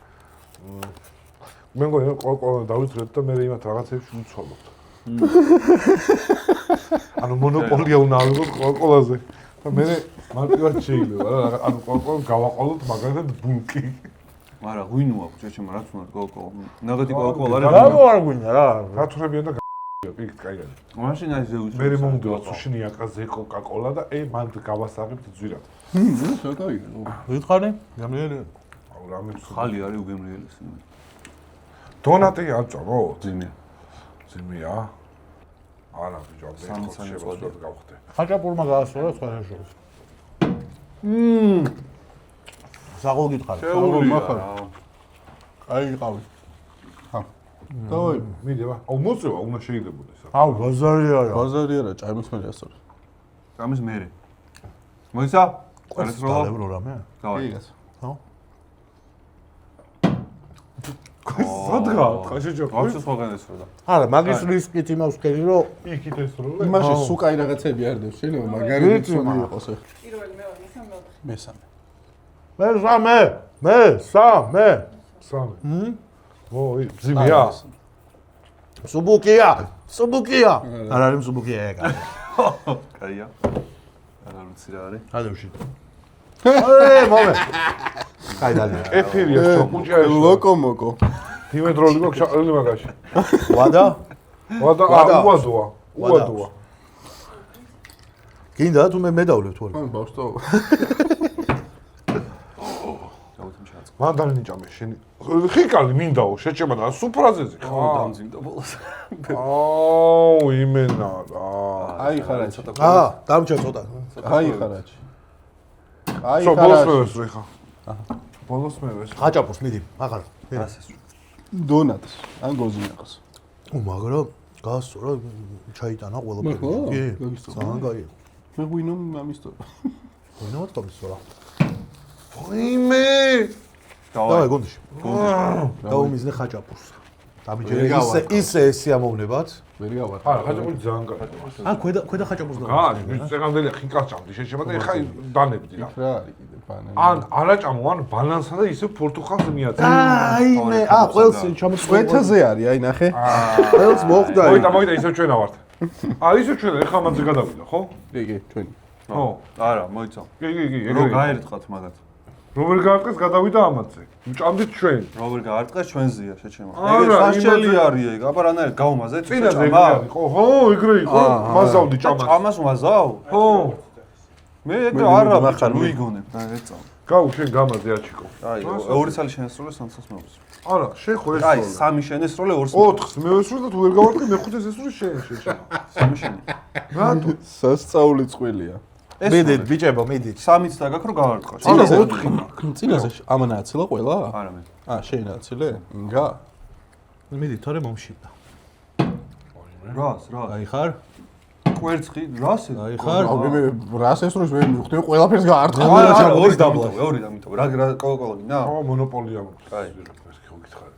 S1: მე მგონი ყოლა დავიწრეთ და მე იმათ რაღაცებს უცვალობთ. ანუ მონოპოლია უნდა ავიღოთ ყოლაზე. და მე მარტივად შეიძლება რა, ანუ ყოლა გავაყოლოთ მაგალითად ბულკი.
S2: არა, ღვინო აქვს, შეჩემ რაც უნდა ყოლა. ნაგეთი ყოლა
S3: რა არ გვინდა რა.
S1: რათურებიან და პირიქით კაი არის.
S2: მაშინ აი ზეუს.
S1: მე მომდევა სუშინია ყაზე კოკა-კოლა და მან გავასაღებთ ძვირად.
S4: ცოტა იგი.
S3: ვითხარი? გამიერი.
S1: აუ რა მე
S2: ხალი არის უგემრიელესი.
S1: დონატი აწამო?
S2: ძიმე.
S1: ძიმია? არა ბიჭო, მე შეიძლება გავხდე.
S3: ხაჭაპურმა გაასწორა სხვა შორის. საღო გითხარი.
S4: მახარ. აი იყავი. ხა. დავაი.
S1: მიდევა. აუ მოწევა, უნდა შეიძლებოდეს.
S3: აუ ბაზარი არა.
S4: ბაზარი არა, ჭაიმის მე ასწორი.
S2: გამის მერე. მოიცა?
S3: ეს დალებრო რამე?
S2: დავაი.
S4: იგას.
S1: სადღა? ხაშეჭო.
S2: ვაფშე სხვაგან ესროდა.
S3: არა, მაგის რისკით იმავს ხელი რომ
S1: იქით ესროლა.
S4: იმაში სუკაი რაღაცები არ დევს, შეიძლება მაგარი რიცხვი იყოს ახლა.
S6: პირველი, მეორე, მესამე.
S4: მესამე.
S3: მე სამე.
S1: ო, ძიმია.
S3: სუბუკია. არ არის სუბუკია ეგ.
S2: კაია. არა ვიცი რა არის.
S3: გადავში. აი, მომე. კაიდალი.
S1: ეფირია ჩოყუჭა ეს.
S4: ლოკომოკო.
S1: დიმედროლი გვაქვს ჩაყრილი მაგაში.
S3: ვადა?
S1: უადოა.
S3: გინდა თუ მე მედავლებ თუ არა?
S4: ან ბავშვო.
S1: მან დანიჭამე შენი. ხიკალი მინდაო, შეჭება და სუფრაზეზე ხა.
S2: დამძიმდა ბოლოს.
S1: აუ, იმენა რა.
S4: აი ხარაჩი ცოტა.
S3: დამჭა ცოტა.
S4: აი ხარაჩი. აი
S1: ბოლოს
S4: ხარაჩი.
S1: მევესწრე ხა. ბოლოს მევესწრე.
S3: ხაჭაპურს მიდი, აღარ.
S2: რას ეს?
S4: დონატს, ან გოზინახოს.
S3: მაგრამ გაასწორა ჩაიტანა ყველაფერი. კი, ძალიან კაია.
S4: მე ღვინო ამისტორა.
S3: ღვინო თომისორა.
S1: ვიმე!
S3: დავაი გუნდში. დაუმიზნე ხაჭაპურს. დამიჯერე ისე სიამოვნებად.
S4: ვერ გავარ.
S1: არა, ხაჭაპური ძალიან კაია.
S3: ან ქვედა ხაჭაპურს და.
S1: გა, წეგამდელი ხინკას ჭამდი, შეჭება და ეხა დანებდი რა.
S4: რა არის კიდე ბანანი.
S1: ან არაჭამო, ან ბალანსა და ისე პორტუხალს მიაწე.
S3: აი მე, ყველს ჩამოწყვეტ.
S4: სვეთაზე არის, აი ნახე.
S3: ყველს მოხდა.
S1: მოიდა, ისე ჩვენა ვართ. ისე ჩვენა, ეხა მანძე გადავიდა, ხო?
S4: იგი ჩვენი.
S1: ხო.
S2: არა, მოიცა.
S1: კი.
S2: რო გაერთხათ მაგათ.
S1: რომელი გაარტყეს გადავიდა ამაზე. მჭამდით ჩვენ.
S2: როგორ გაარტყეს ჩვენზეა შეჩემა.
S1: არა,
S2: საშელი არის ეგ, აბა რანაირად გავუმაზეთ
S1: წინაზე ეგრე იყო. ხო, ეგრე იყო. მაზავდი ჭამას.
S2: ჭამას ვაზავ?
S1: ხო.
S2: მე ეგ არა ვიგონებ და ეწავ.
S1: გაუ შენ გამაზე აჩიკო.
S2: აი, ორი წელი შენესროლე, სამწას მეუღლეს.
S1: არა, შენ ხო ეს
S2: აი, სამი შენესროლე, ორს
S1: 4-ს მე ვესროლე და თუ ვერ გავარტყე მე-5-ს ესროლე შენ.
S2: სამი შენი.
S1: რატო?
S4: სასწაული წყვილია.
S3: მიდით ბიჭებო, მიდით.
S2: სამიც დაგაქ რო გავარტყო.
S4: წინაზე 4 წინაზე ამანა აცილა ყველა?
S2: არა მე.
S4: შენ აცილე? ინგა.
S3: მიდით, თორე მომშიბდა.
S2: რას?
S3: აი ხარ?
S2: კვერცხი, რას?
S3: აი ხარ?
S4: მე რას ესროს ვერ მივხვდი, ყველაფერს გაარტყა.
S2: არა, ორი დაბლა, ორი დამიტო. რა კოლოკოლო გინდა?
S1: ხო, მონოპოლია მოხდა.
S2: აი.
S1: ხო გითხარი.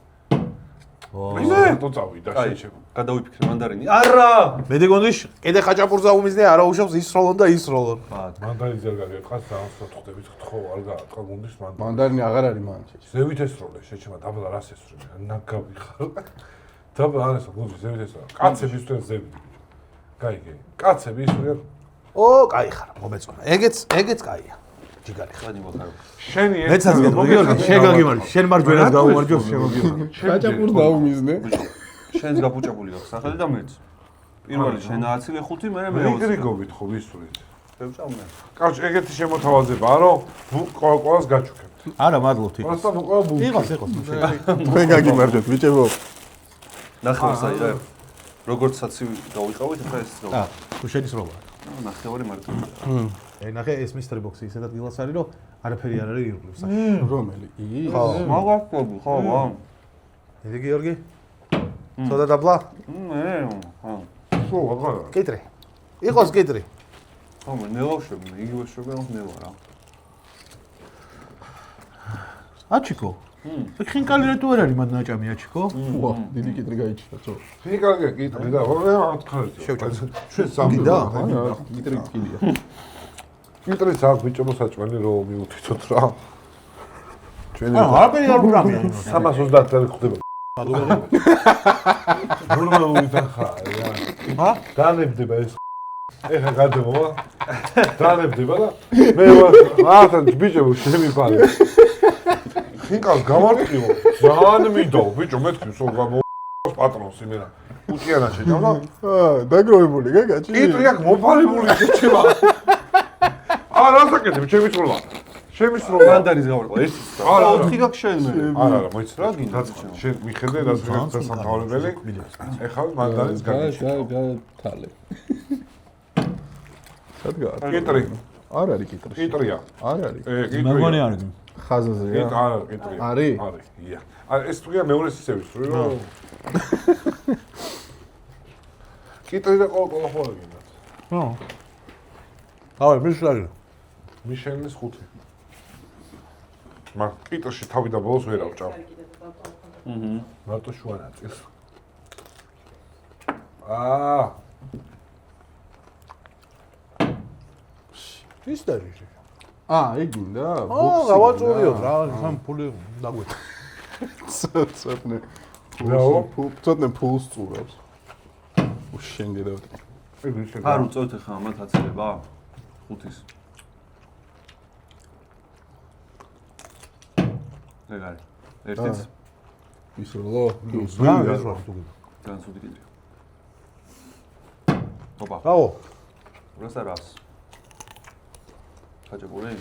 S2: იმე?
S1: თო წავიდა
S2: აი,
S1: შეჩება.
S2: გადავიფიქრე მანდარინი. არა!
S3: მედი გონდის, კიდე ხაჭაპურზა უმიზნე არა უშავს ისროლონ და ისროლონ.
S1: მანდარინი ზერ გაგეყავს დაანსოთ ხდებით ხო არ გაარტყა გუნდის მანდარინი.
S4: მანდარინი აღარ არის მან.
S1: ზევით ესროლე შეჩება დაბლა რას ესროლე? ნაგავი ხარ. დაბლა არ ესროლე, გუნდის ზევით ესროლე. კაცები ისვრენ ზევით. გაიგე. კაცები ისვრენ.
S3: ო, კაი ხარ, მომეწონა. ეგეც კაია. ჯიგარი ხარ.
S2: ხანი მოხარო.
S1: შენი ეს
S3: მეცაც გიორგი, შენ გაგიმარჯვე, შენ მარჯვენას გაუმარჯვე, შენ გაგიმარჯვე.
S4: ხაჭაპურს დაუმიზნე.
S2: შენს გაფუჭებული აქვს სახელი და მეც. პირველი შენ ააცილე 5, მე
S1: რიგრიგობით ხო ვისვრით.
S2: შევჭამე.
S1: კაცი, ეგეთი შემოთავაზებაა, რომ ყოველს გაჩუქებთ.
S3: არა, მადლობთ.
S1: просто მოყვა ბუ.
S3: იყოს.
S4: მე გაგიმარჯვეთ ბიჭებო.
S2: ნახევარსაი რა. როგორც საცივი გავიყავით, ახლა ეს რა.
S3: თუ შედის როლა.
S2: ნახევარი მარტო.
S3: აი ნახე ეს მისტერი ბოქსი ისედაც დილას არის, რომ არაფერი არ არის ირგვლივ.
S4: რომელი?
S3: ხო.
S2: მაგაფობი, ხო, ვა.
S3: ედი გიორგი? ცოტა დაბლა?
S2: მე, ხო.
S1: ხო, აღარა.
S3: კიტრი. იყოს კიტრი.
S2: ხო, მე ნელავშები, იგივე შეგეო ნელა რა.
S3: აჩიკო. ხინკალი რატო არ არის მან ნაჭამი აჩიკო?
S4: ვა, დიდი კიტრი გაიჩნდა ცო.
S1: ფიქრაგე კიტრი და მე ამთხარი.
S3: შევჭამ.
S1: ჩვენ სამი
S3: გინდა?
S4: კიტრი კილია.
S1: კიტრის აქვს ბიჭებო საჭმელი რომ მიუთითოთ რა. ჩვენი
S3: არაფერი არ უბრამია.
S1: 330 წელი ხდება. ნორმალური თანხაა რა.
S3: ჰა?
S1: დანებდება ეს. ეხა გადმოვა. დანებდება და მე ვარ ბიჭებო შემიფარე. ხინკალს გამარტყიო. ძალიან მინდო ბიჭო მეთქი სულ გამო პატრონს იმენა. უტიანა შეჭამდა.
S4: დაგროვებული გაგაჭი.
S1: კიტრი აქ მოფალებული შეჭება. არა საკეთებ ჩემი სროლა. ჩემი სროლა.
S2: მანდარის გავარყო ეს.
S1: არა,
S2: 4 გაქვს შენ მე.
S1: არა, მოიცა
S2: რა გინდა?
S1: შენ მიხედე რა სამთავრებელი. ეხლა მანდარის გაგიჩნდა.
S4: თალე. სადგა?
S1: კიტრი.
S4: არ არის კიტრი.
S1: კიტრია.
S4: არ არის.
S1: კიტრია.
S3: მეგონი არის.
S4: ხაზაზეა.
S1: არა, კიტრია.
S4: არის?
S1: არის. ია. არა, ეს თუია მეორე სისევის რო. კიტრი და ყოლა ხო გინდა.
S3: ხო. აი, მიშლარი.
S1: მიშელის 5. მაგ კიტრში თავი და ბოლოს ვერ ავჭამ. მარტო შუა ნაწილს.
S3: ის დაიჭი.
S4: ეგინდა?
S3: გავაწურიოთ რა, სამ ფული დაგვეთ.
S4: ცოტნე.
S1: რაო?
S4: ცოტნე ფულს წურავს. უშენ გედავთ.
S2: არ უწევთ ახლა ამათ აცილება? 5-ის. ეგარი. ერთიც
S4: ისროლო?
S3: რა ეს რა თუ.
S2: განსუდი კიდე. ოპა.
S3: რაო?
S2: რას არას? ხაჭაპური?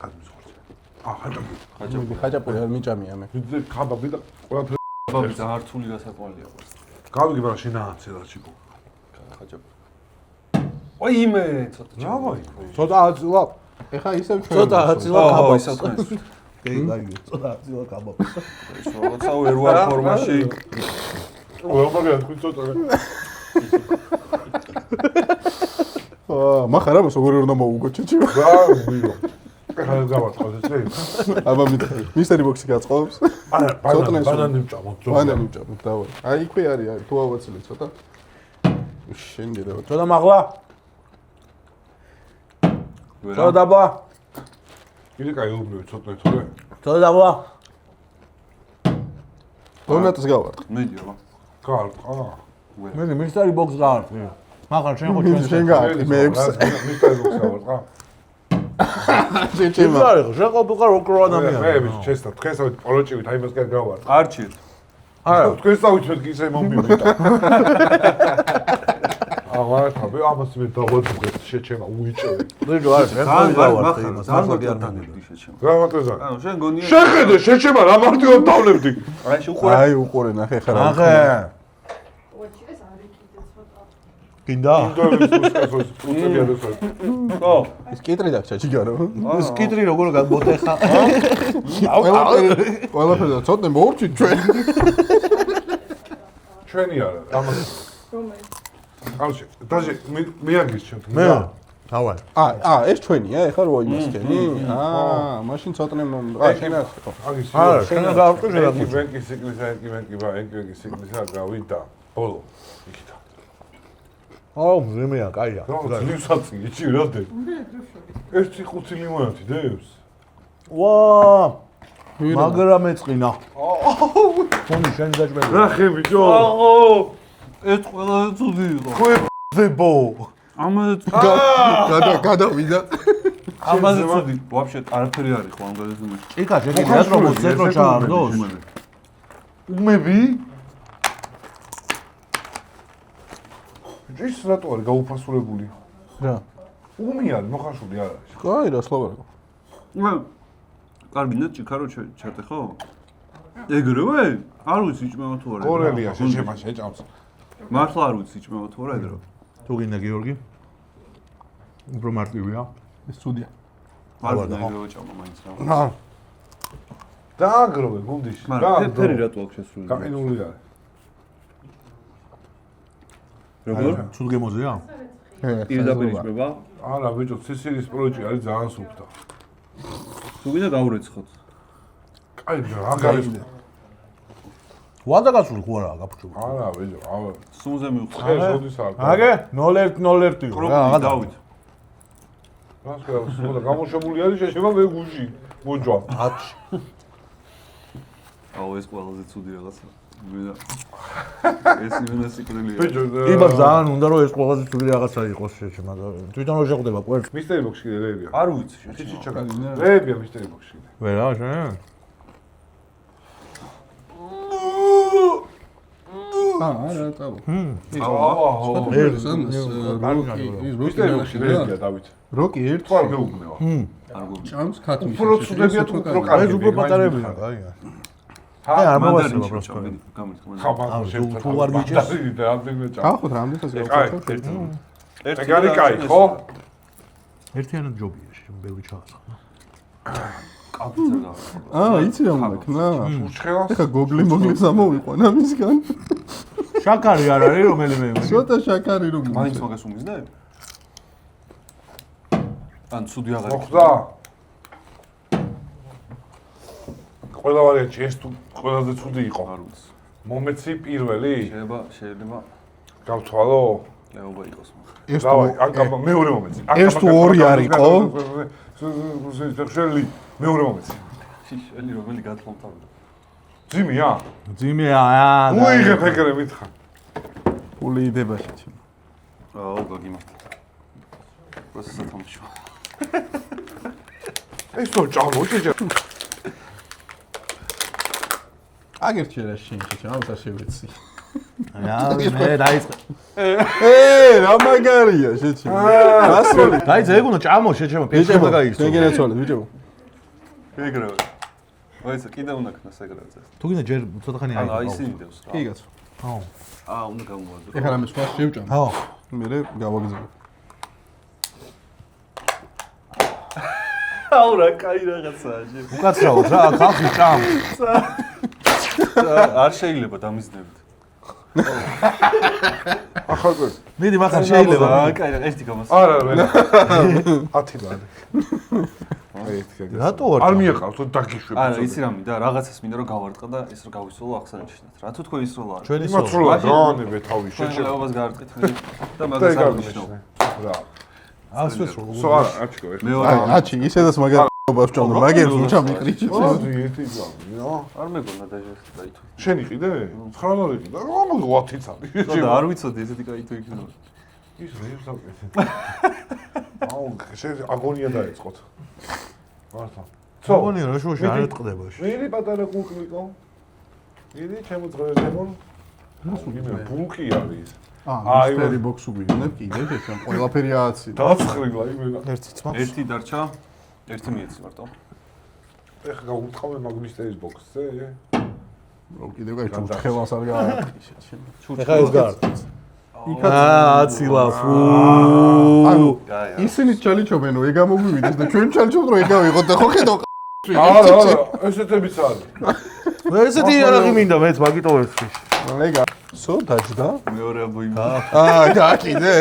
S1: გადმოსხორცე. ხაჭაპური.
S2: ხაჭაპური.
S4: ხაჭაპური არ მიჭამია მე.
S1: ვიძე ხაბაბი და ყველაფერი.
S2: ხაბაბი და არცული გასაკვალია ყავს.
S1: გავიგე მაგრამ შენ ააცელა ჩიკო.
S2: ხაჭაპური. ой იმე ცოტა.
S1: რა ვაი?
S3: ცოტა აცილა.
S4: ეხა ისევ ჩვენ.
S3: ცოტა აცილა კაბა.
S2: ისევ თქვენს.
S3: გაიგე, ცოტა აცილა კაბა.
S2: ეს რაღაცა ვერ ვარ ფორმაში.
S1: ყველაფერი თქვი ცოტა.
S4: მახარ ამას როგორ უნდა მოუგო ჩიჩი.
S1: რა ვიო. ეხლა გავარტყოთ ესე.
S4: აბა მისტერი ბოქსი გაწყობს.
S1: არა, ბანანი ვჭამო.
S4: ბანანი ვჭამო, დავარ. აი იქვე არის, თუ ავაცილე ცოტა. შენ გედავთ.
S3: ცოტა მაღლა. ცოტა დაბლა.
S1: კიდე კაი უბნევი ცოტა თორე.
S3: ცოტა დაბლა.
S4: დონატს გავარტყ.
S2: მედი აბა.
S1: გაარტყა.
S3: მე მისტერი ბოქს გაარტყი. მაღლა შენ ხო ჩვენ
S4: შენ გაარტყ მე 6.
S1: მისტერი ბოქსი გავარტყა.
S3: ჩემ არის ხო შეყოფილიყარ ოქრო ადამიანი
S1: მე ჩესტა თქვენსავით პოლოჭივით აი მას კერ გავარ
S2: არჩით.
S1: არა თქვენსავით მე ისე მომივიდა აღარ ამას მე დავაწყეთ შეჩემა უიჭრე
S3: რიგო არის მე გავარ იმას ახლა კი არ
S2: დაგნებდი შეჩემ.
S1: გრამატეზა
S2: ანუ შენ გონია
S1: შეხედე შეჩემა რა მარტივად დავნებდი
S2: აი შეუყურე.
S4: აი უყურე ნახე ხარ.
S3: ახე კიდა
S1: ინდოეთის მუსიკას უწევია და
S2: ხო.
S4: ის კიტრი დაგჭა ჯიგარო.
S3: ეს კიტრი როგორ გამოდეხა
S4: ყველაფერი და ცოტნე მოვჭი ჩვენ.
S1: ჩვენი არა ამას კაროჩე დაჟე მე აგირჩევთ
S3: მე თავად
S4: ეს ჩვენია ეხლა რო იმას ქენი? მაშინ ცოტნე შენ არ ხო.
S1: აგის
S3: არა შენ გავყიდე რა
S1: ვენკი სიკლისა ვენკი სიკლისა გავიდა ბოლო იქით
S3: აუ მზიმეა კაია
S1: ძლივსაცი იჩი რადე 1-5 ლიმონათი დევს
S3: ვა მაგრამ ეწყინა თონი შენ დაჭმელი
S1: რა ხე ბიჭო
S2: აო ეს ყველა ცუდი იყო.
S3: დებო
S2: ამაზე
S4: გადავიდა.
S2: ამაზე ცუდი. ვაფშე არაფერი არ იყო ამ გადაცემაში.
S3: ჭიკა შეგიძლიათ რომ მოცერო ჩაარდოს
S1: უმები ის რატო არის გაუფასურებული
S4: რა.
S1: უმი არის მოხარშული არ არის
S4: კაი რა სლავარკო.
S2: კარგი ნეტ ჭიქარო ჩატე ხო? ეგრევე? არ ვიცი ჭმევა თუ არა.
S1: კორელია შეჭემა შეჭამს
S2: მართლა არ ვიცი ჭმევა თუ არა ეგრევე.
S3: თუ გინდა გიორგი უფრო მარტივია
S4: ეს ცუდია.
S2: არ ვიცი ეგრევე ჭამა მაინც რა.
S1: დააგროვე გუნდიში
S2: მაგრამ ფერი რატო აქვს შესრული?
S1: გაყინული არის
S2: როგორ?
S3: ცუდ გემოზეა
S2: პირდაპირ ჭმება?
S1: არა ბიჭო ცისირის პროჭი არის ძალიან სუფთა
S2: თუ გინდა გავრეცხოთ.
S1: კაი რა გაიგე
S3: ვადაგასული ხო არა გაფუჭობა
S1: არა ბიჭო აუ
S2: სუნზე მივხვდი.
S1: ეს როდის არის
S3: აგე 0-1-0-1 იყო რა
S2: კროპი დავით.
S1: რას გაქვს სულ გამოშვებული არის შეშება მე გუში მოჯვა
S3: ათში
S2: აუ ეს ყველაზე ცუდი რაღაცა. მე ეს იმენა სიკრელია.
S1: ბიჭო
S3: იბა ძალიან უნდა რომ ეს ყველაზე ცუდი რაღაცა იყოს შეჩემა თვითონ რო შეხვდება კვერთ
S1: მისტერი ბოქსი რეებია
S2: არ ვიცი
S1: ჩიჩი
S2: შეჩემა.
S1: ჩაკა რეებია მისტერი ბოქსი
S3: ვერა შენ
S4: არა წავ.
S1: მისტერი ბოქსი რეებია დავით
S4: როკი ერთ
S1: თვალ მეუბნევა
S2: არ გონი.
S4: ჭამს ქათმი.
S1: უფრო ცუდებია თუ უფრო
S3: ეს
S1: კარგი
S3: უფრო პატარებია კაია მე არ მოვასება პროსპერი
S1: ხაბა
S3: თუ არ გიჭერს
S1: რამდენიმე ჭა
S4: ახოთ რამდენსაც გავხსოვთ.
S1: ეგ არის კაი ხო
S3: ერთიანად ჯობია შენ ბევრი ჩაასხა
S2: კაპიტა და.
S4: იცი რა უნდა ქნა?
S1: ურჩხევას
S4: ეხა გოგლი მოგლი სამოვიყვანა მისგან.
S3: შაკარი არ არის რომელიმე
S4: ცოტა შაკარი რომ
S2: მაინც მაგას უმიზნე? ან ცუდი აღარ
S1: მოხდა ყველა ვარიანტი ეს თუ ყველაზე ცუდი იყო
S2: არ ვიცი.
S1: მომეცი პირველი
S2: შეიძლება
S1: გავთვალო
S2: ლეობა იყოს მაგრამ.
S4: ეს
S1: დავაი აკაბა მეორე მომეცი
S4: ეს თუ ორი არისო?
S1: შელი მეორე მომეცი
S2: შელი რომელი გათხოვთავდა.
S1: ძიმია
S3: ძიმეა
S1: უიღებ ეგრე მითხა
S4: ფული იდება შეჩემ.
S2: აუ გაგიმართლა. პროცესად თამაშო.
S1: ეს თო ჭამო შეჭა
S4: აგერჩი რა შენ შეჩემ ამას შევეცი.
S3: მე დაიწყე
S4: რა მაგარია შეჩემ. გასული.
S3: დაიწყე ეგ უნდა ჭამო შეჩემა პეჭე უნდა გაიგო
S4: შეგენაცვალე ბიჭო.
S2: ეგრევე. ვაიცა კიდე უნდა ქნას ეგრევე.
S3: თუ გინდა ჯერ ცოტა ხანი
S2: ანუ აი
S3: აიღო
S2: ისინი დევს რა.
S4: კი კაცო.
S2: უნდა გამოვადო.
S4: ეხლა რამე სხვა შევჭამ.
S3: ხო
S4: მე გავაგზავნე.
S2: აუ რა კაი რაღაცაა ჯერ.
S3: უკაცრავად რა ხალხი ჭამს
S2: არ შეიძლება დამიზნებით.
S1: ახალგო
S3: მიდი მახარ შეიძლება
S2: კაი რა ერთი გამოს.
S1: არა მე 10 ბადი აი ერთი
S3: რატო ვარ
S1: არ მიეყავს თუ დაგიშვებ
S2: არა იცი რა მინდა რაღაცას მინდა რომ გავარტყა და ეს რომ გავისროლო ახსენეჩნათ. რა თუ თქვენი სროლა არის.
S3: ჩვენი
S1: იმაცრულა დაანებე თავი
S2: ჩვენ
S1: შეჭე
S2: ლეობას გაარტყით და
S1: და
S2: მაგას
S1: ეგ
S2: არ
S1: არ
S2: ვიშნო.
S1: რა
S3: ასვეს რო
S1: სო არა აჩქო ეს
S2: მე
S4: აი აჩი ისედაც მაგარ ბავშვჭამდა მაგერს უჩამიყრიჩი.
S1: ერთი ძალი რა
S2: არ მეგონა დაჟეს დაითო.
S1: შენ იყიდე 9 ლარი და რა მოგვათიცავი
S2: და არ ვიცოდი ესეთი კაი თუ იქნება.
S1: ის რეებს ავკეთე აუ, შეიძლება აგონია დაეწყოთ. მართლა.
S3: ცოგონია რა შუაში არ ეტყდება.
S1: მილი პატარა კუკლიკო. მიდი ჩემო დროებემ. იმე ბულკი არის.
S4: მისტერი ბოქს უგვიგნებ კიდე შეჩემ ყველაფერი ააცი.
S1: დაცხრილა იმენა.
S3: ერთი ძმა.
S2: ერთი დარჩა. ერთი მიეცი მარტო.
S1: ეხლა გავუთხავე მაგ მისტერის ბოქსზე.
S4: რო კიდევ გაი ჩურჩხელას არ გააკიშე შენ.
S3: ეხა ეს გარ. აცილავს.
S4: ანუ ისინი ჩალიჩობენო ეგ ამოგვივიდეს და ჩვენ ჩალიჩობთ რომ ეგ გავიღოთ და ხო ხედავ
S1: არა, ესეთებიც არის.
S3: ესეთი არაღი მინდა მეც მაგიტო ერთხი.
S4: ეგ სო დაჯდა
S2: მეორე ამბოიმი.
S4: და კიდე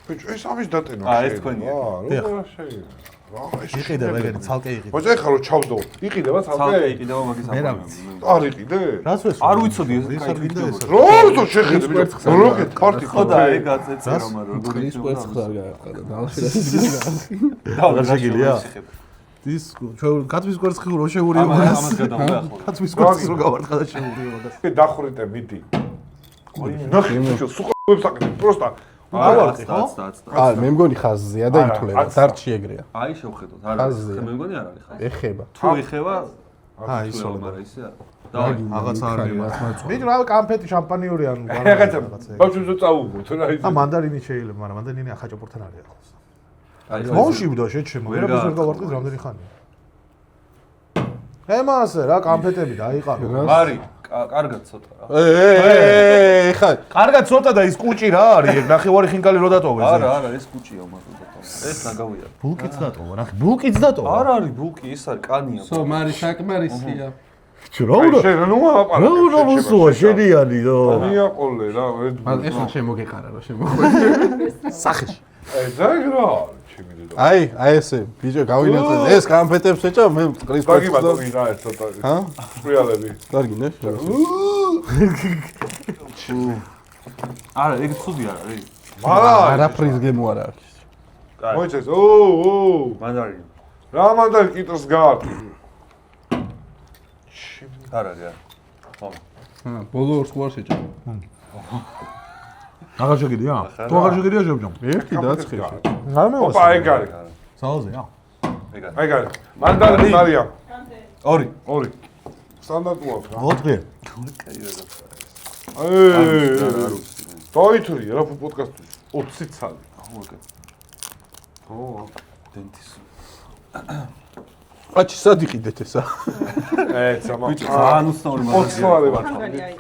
S1: ბიჭო, ეს ამის დატენა.
S2: ეს თქვენია.
S1: რა შეიძლება? რა ეს
S3: იყიდა მაგარი ცალკე იყიდა.
S1: მოიცა ეხლა რომ ჩავდო, იყიდება
S2: ცალკე
S1: ცალკე?
S2: იყიდება მაგის
S3: მე რა
S2: ამბოიმი.
S1: არ იყიდე?
S3: რას ვესვი?
S2: არ ვიცოდი ეს
S3: ის არ გინდა ეს.
S1: რო შეხედე ბიჭო, როგორ ფარტი
S2: ხო და ეგ აწეცე რომ როგორ
S4: ის კვერცხს არ გააყარა და
S3: გაშეგილია? ის ჩვენ კაცვის კვერცხი რო შეურია
S2: ამას გადავდა ახლა.
S3: კაცვის კვერცხს რო გავარტყა და შეურია მაგას.
S1: დახრიტე მიდი. ოი ნახე ბიჭო, სუყობს აკეთებ, პროსტა.
S4: აა მე მგონი ხაზზეა და ითვლება დარჩი ეგრეა
S2: აი შევხედოთ არა მე მგონი არ არის ხაზი
S4: ეხება
S2: თუ ეხება
S3: აი ისო
S2: მაგრამ ისე არა
S3: რაღაც არის ბიჭო რა კამფეტი შამპანიური ან
S1: რაღაცა ბავშვებს წაუღოთ რა ის
S3: მანდარინი შეიძლება მაგრამ მანდარინი ახაჭაპურთან არის ახლა
S2: აი
S3: მოუშვიდო შეჩემო მე რა გავარტყის რამდენი ხანია ემასე რა კამფეტები დაიყავე
S2: მარი კარგად ცოტა რა
S4: ეხა
S3: კარგად ცოტა და ის კუჭი რა არის ეგ ნახევარი ხინკალი რო დატოვე
S2: არა არა ეს კუჭია მაგრამ ეს ნაგავია
S3: ბულკიც დატოვა ნახე ბულკიც დატოვა
S2: არ არის ბულკი ეს არის კანია
S4: სო მარი საკმარისია
S3: რა უნდა
S1: შენ ნუ აპარატ
S3: რა უნდა მოსულა შენიანი და
S1: მიაყოლე რა
S4: ეს რა შემოგეყარა რა შემოგვეყარა
S3: სახეში
S1: ზაგრა ჩემი დედა
S4: აი ესე ბიჭო გავინაწილე ეს კამფეტებს ეჭა მე წყლის
S1: კარგი
S4: კვერცხს
S1: ბატონი რა ეს ცოტა
S4: ჰა
S1: სპრიალები
S4: კარგი ნე
S2: არა ეგ ცუდი არ არის
S1: მარა
S4: არაფრის გემო არ აქვს
S1: მოიცეს ო
S2: მანდარინი
S1: რა მანდარ კიტრს გაართ
S2: არ არის არა ხო
S4: ბოლო ორს ყوارს ეჭა
S3: აღარ შეგიდია? თუ აღარ შეგიდია შევჯამ.
S4: ერთი დაცხე
S3: არ მე
S1: ოპა ეგ არის
S3: სალზე რა.
S1: ეგ არის მანდარი მარია
S2: ორი
S1: ორი სტანდარტულად რა
S3: 4
S1: დაითვლი რა პოდკასტში 20 წელი
S2: დენტის
S4: აჩი სად იყიდეთ ესა
S1: ეცამა
S2: ბიჭო ძალიან უცნაური
S1: ოცხარი ვარ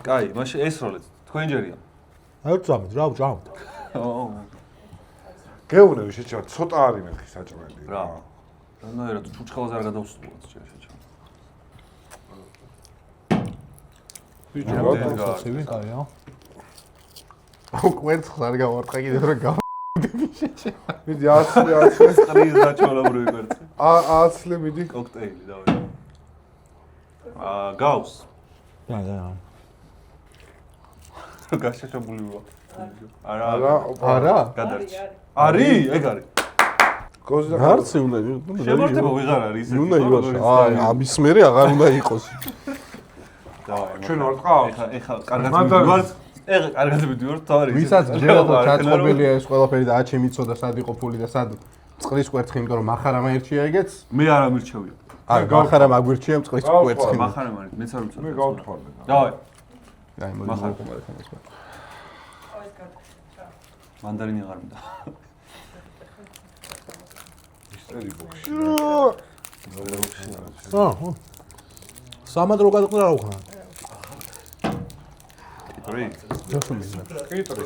S2: კაი მაშინ ეს როლეთ თქვენ ჯერია
S3: აი წამეთ რა ვჭამთ.
S1: გეუბნები შეჭა ცოტა არის მეთქი საჭმელი
S2: რა რანაირად ჩუჩხელას არ გადავსწრებთ შეჭა
S1: ბიჭო
S3: ცივი კაია.
S4: კვერცხს არ გავარტყა კიდე რომ გავ
S1: მიდი 100
S2: სტრის დაჩოლებრივი კვერცხი
S1: 100 მიდი
S2: კოქტეილი დავე გავს
S3: და
S2: გაშეშებული ვარ არა
S4: არა
S2: გადარჩი არის ეგ არის
S1: გოზდა
S4: არც უნდა
S2: შემართება ვიღარ არის ისე
S4: უნდა იყოს აი ამის მერე აღარ უნდა იყოს
S2: ჩვენ
S1: ვარ ყავს
S2: ეხა კარგად მივდივართ ეხა კარგად მივდივართ თავარი
S4: ვისაც ჯერათ ჩაწყობილია ეს ყველაფერი და აჩე მიცოდა სად იყო ფული და სად წყლის კვერცხი იმიტომ რომ מחარამ აირჩია ეგეც
S2: მე არ ამირჩევია
S4: არა מחარამ აგვირჩია წყლის კვერცხი
S2: מחარამ არის მეც არ
S1: მე
S2: ვიცოდი
S1: გავთვალე
S2: დავай
S4: აი მოდი
S2: მანდარინი აღარ მინდა
S1: მისტერი ბოქსი
S3: სამად რო გადაყდა რა უხნა.
S2: ორი
S1: კიტრი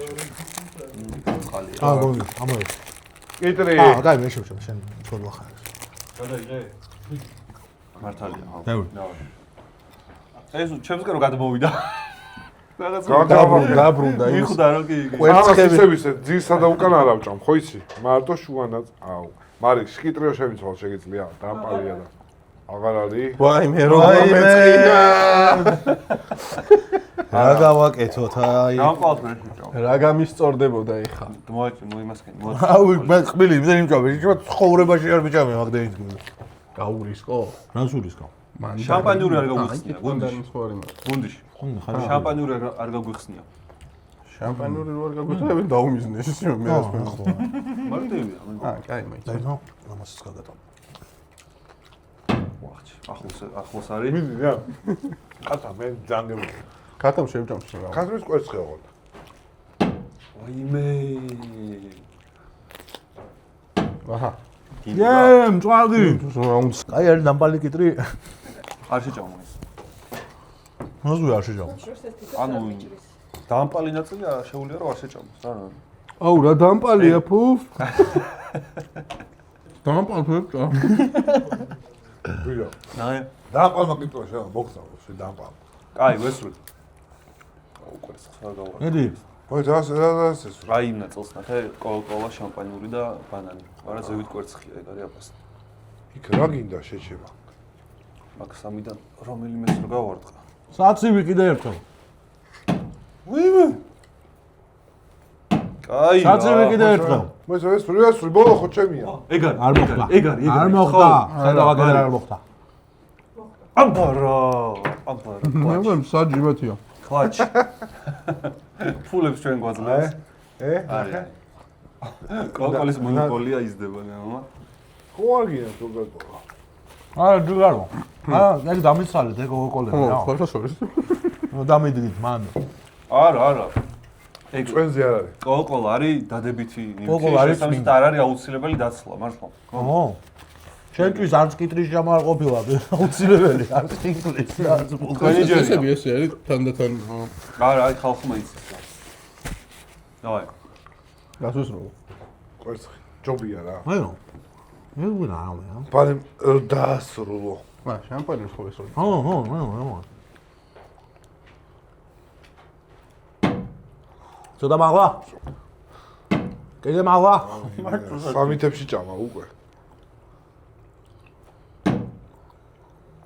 S3: გონი ამოე.
S1: კიტრი
S3: კაი მე შევშევ შენ თქო ახარ.
S1: გადაიღე
S2: მართალია
S3: დავი.
S2: ეს ჩემსკენ რო გადმოვიდა რაღაც
S4: დაბრუნდა ის
S2: მიხდა რომ კი
S4: კვერცხები
S1: კვერცხები ძირსა და უკან არ ავჭამ ხო იცი მარტო შუანაც აუ მარი შკიტრიო შემიცვალ შეგიძლია დამპალია და აღარ არის
S4: ვაი მე რომ მეწყინა
S3: რა გავაკეთოთ აი.
S2: გამყავთ მე შეჭამ
S4: რა გამისწორდებოდა ეხა
S2: მოიმასკენ
S3: აუ მე ხმილი იმდენ იმჭამე შეიძლება ცხოვრებაში არ მიჭამე მაგდენი თქო. გაურისკო? რას ურისკო?
S2: შამპანიური არ გაგვიხსნია
S4: გუნდანი
S2: გუნდში
S4: მსხვერი
S2: გუნდში
S3: ხომ ხარ?
S2: შამპანიური არ გაგვიხსნია
S4: შამპანური რო არ გაგვიწერებენ დაუმიზნე ისე მე რას მეხო.
S2: მარტივია,
S4: კაი, მაინც.
S3: დაინო, ამასაც გადატო.
S2: ვახჩი, ახლოს არის.
S1: მიდი რა. ხათა მე ძანგები.
S4: ქათამ შევჭამს რა.
S1: ხათმის კვერცხი აღარ.
S2: ვაიმე.
S4: აჰა.
S5: მწვადი. აი არის დამპალი კიტრი.
S2: არ შეჭამო ეს.
S5: მოზვი არ შეჭამო.
S2: ანუ დამპალი ნაწილი შეუძლია რომ არ შეჭამოს, რა.
S4: აუ რა დამპალია ფუფ. დამპალ ფუფ.
S1: ვიო.
S2: ნაი.
S1: დაყალმა კითხვა შეა მოგწავო შე დაყალ.
S2: კაი, ვესრულ. აუ კვერცხს რა გავარ.
S5: ედი.
S1: მოი ეს
S2: რა იმ ნაწილს ნახე, კოლა, შამპანიური და ბანანი. მაგრამ ზევით კვერცხია, ეგ არის აფასი.
S1: იქ რა გინდა შეჩება?
S2: მაგ სამიდან რომელიმეს რო გავარტყა.
S5: საცივი კიდე ერთხელ.
S2: ვიმე. კაი.
S5: საცივი კიდე ერთხელ.
S1: მოი ეს ვესრული ბოლო ხო ჩემია.
S2: ეგ არის.
S5: არ მოხდა.
S2: ეგ არის.
S5: არ მოხდა. სადავაგერ არ მოხდა.
S2: ამბარა.
S4: მე ვარ საჯიბათია.
S2: კლაჩ. ფულებს ჩვენ გვაძლევს. არის. კოკოლის მონოპოლია იზრდება ნამა.
S1: ხო არ გინდა თუ გაკოლა.
S5: არა ჯუგარო. ეგ დამიცალეთ ეგ კოკოლები
S4: ხო,
S5: რა.
S4: ხო შორის.
S5: დამიდიდით მან.
S2: არა. ეგ
S1: ჩვენზე არ არის.
S2: კოკოლა არის დადებითი ნივთი.
S5: კოკოლა არის
S2: შესაბამისად არ არის აუცილებელი დაცლა, მართლა.
S5: ო. შენთვის არც კიტრის ჯამა არ ყოფილა აუცილებელი, არც კიტრის, არც
S2: მენეჯერია.
S4: ესები ესე არის თანდათან.
S2: არა, აი ხალხმა იცის. დავაი.
S4: გასვისროლო.
S1: კვერცხი ჯობია რა.
S5: აიო. მე ვინა ამე.
S1: ბალე დაასრულო.
S4: შამპანის ხო ესო.
S5: ო. ცოტა მაგვა. კიდე მაგვა.
S1: სამითებში ჭამა უკვე.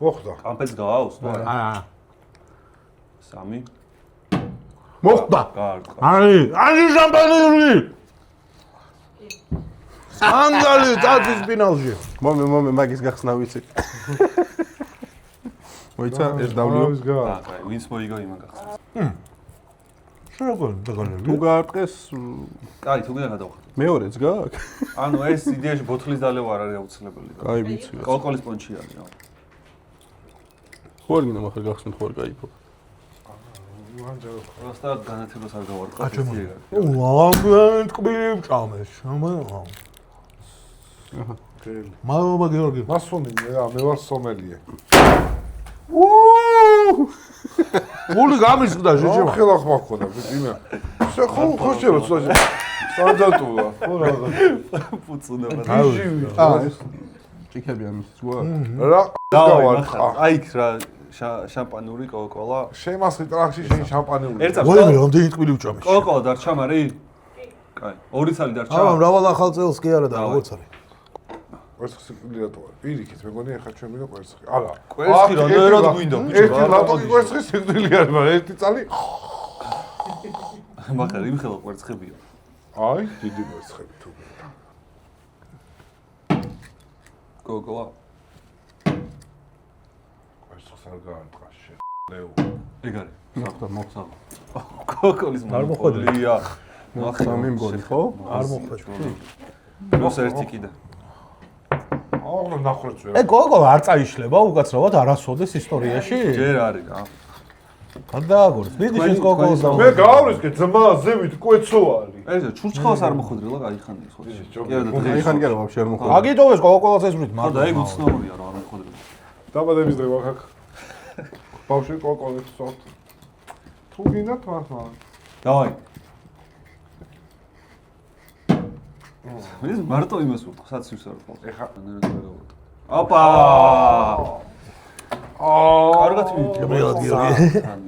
S1: მოხდა.
S2: კამპეც გააქვს, თუ არა?
S5: არა.
S2: 3.
S5: მოხდა.
S2: გაარტყა.
S5: არის შამპანიური. სანდალი წადის ფინალში.
S4: მომე მაგის გახსნა ვიცი. მოიცა ეს დავლიო.
S2: აა, კაი, ვინც მოიგო იმან გახსნა.
S5: შეგონ
S4: თუ
S5: დაგალები.
S4: გაარტყეს
S2: კაი, თუ გინდა გადავხატო.
S4: მეორეც გააქვს?
S2: ანუ ეს იდეაში ბოთლის დალევა არ არის აუცილებელი.
S4: კაი ვიცი.
S2: კოკოლის პონჩი არის, რა.
S4: ხო არ გინდა ახლა გახსნით ხო არ გაიფო.
S2: просто განათებას არ გავარტყა.
S5: ლამბენ ტკბილი ჭამეს. ამაა. მადლობა გიორგი.
S1: მასონი რა, მე ვარ სომელიე.
S5: გული გამისხდა შეჭება.
S1: ხელახ მაქვს და იმა. ხო შერო ცოტა. სტანდარტულა. ხო რა.
S2: ფუცუნება.
S4: ეს ჭიქები ამის ზღვა.
S1: რა
S2: გავარტყა. აი იქ რა შამპანური კოკოლა.
S1: შემასხი ტრახში შენ შამპანიური.
S2: ერთად
S5: ვაიმე რამდენი ტკბილი უჭამეს.
S2: კოკოლა დარჩა მარი? კაი. ორი წალი დარჩა.
S5: აბა მრავალ ახალ წელს კი არა და როგორც არის.
S1: კვერცხი სიკვდილატოა. პირიქით მეგონი ახლა ჩვენ მინდა კვერცხი. არა.
S2: კვერცხი რამდენად გვინდა ბიჭო?
S1: ერთი ლატოკი კვერცხი სიკვდილი არის, მაგრამ ერთი წალი.
S2: მაგარი იმხელა კვერცხებია.
S1: აი, დიდი კვერცხები თუ გინდა.
S2: კოკოლა.
S1: კვერცხს არ გაარტყა შე. ლეო.
S2: ეგ არის.
S4: მოხდა.
S2: კოკოლის მონოპოლია.
S4: სამი მგონი ხო?
S5: არ მოხდა.
S2: პლუს ერთი კიდე.
S1: აღარ ნახრეც ვერ.
S5: ეგ კოკოლა არ წაიშლება უკაცრავად არასოდეს ისტორიაში?
S2: ჯერ არის რა.
S5: არ დააგორს. მიდი შენ კოკოლას და
S1: მე გავრისკე ძმა ზევით კვეცო არის.
S2: ეს ჩურჩხალს არ მოხდრილა, გაიხანია ხო?
S4: აი ხან კი არა ვაფშე არ მოხდა.
S5: აგიტოვეს კოკოლას ესვრით
S2: და
S5: მაგრამ.
S2: ეგ უცნაურია რა არ მოხდრილა.
S1: დაბადების დღე ვახაკ. ბავშვი კოკოლებს ვსვათ. თუ გინდა თმართმა.
S2: დავაი. ეს მარტო იმას ვუთხო, საცივს არ ვუთხო.
S1: ეხა
S2: ოპა! კარგად მივიდეთ.
S5: გაბრიელა გიორგი.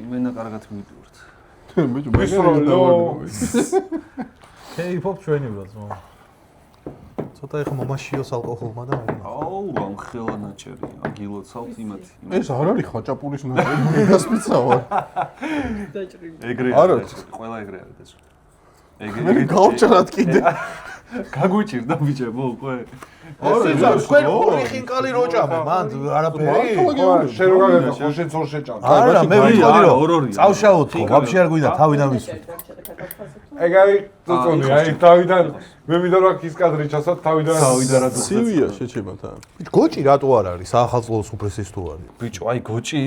S2: იმენა კარგად მივიდეთ.
S4: ბიჭო
S1: ვისროლო.
S5: კეიფობ ჩვენი ბრძო. ცოტა ეხა მომაშიოს ალკოჰოლმა და მე.
S2: აუ, რა მხელა ნაჭერი. აგილოცავთ იმათი.
S4: ეს არ არის ხაჭაპურის ნაჭერი, მეგასპიცა ვარ.
S2: ეგრე.
S4: არა.
S2: ყველა ეგრე არის ეს.
S4: მე გავჭრათ კიდე.
S2: გაგვიჭირდა ბიჭებო უკვე.
S5: თქვენ ორი ხინკალი რო ჭამე, მან არაფერი.
S1: შენ რო გაგება ხოშენ წორ შეჭამ.
S5: არა, მე ვიტყოდი რომ
S2: ორ-ორია.
S5: წავშალოთ ხო, ვაფშე არ გვინდა თავიდან ვისვით.
S1: ეგ არის წონი, აი თავიდან მე მინდა რომ ის კადრი ჩასვათ თავიდან
S2: რა
S4: ცივია შეჩება თან.
S5: გოჭი რატო არ არის? საახალწლოს უფროსის თუ არის?
S2: ბიჭო, აი გოჭი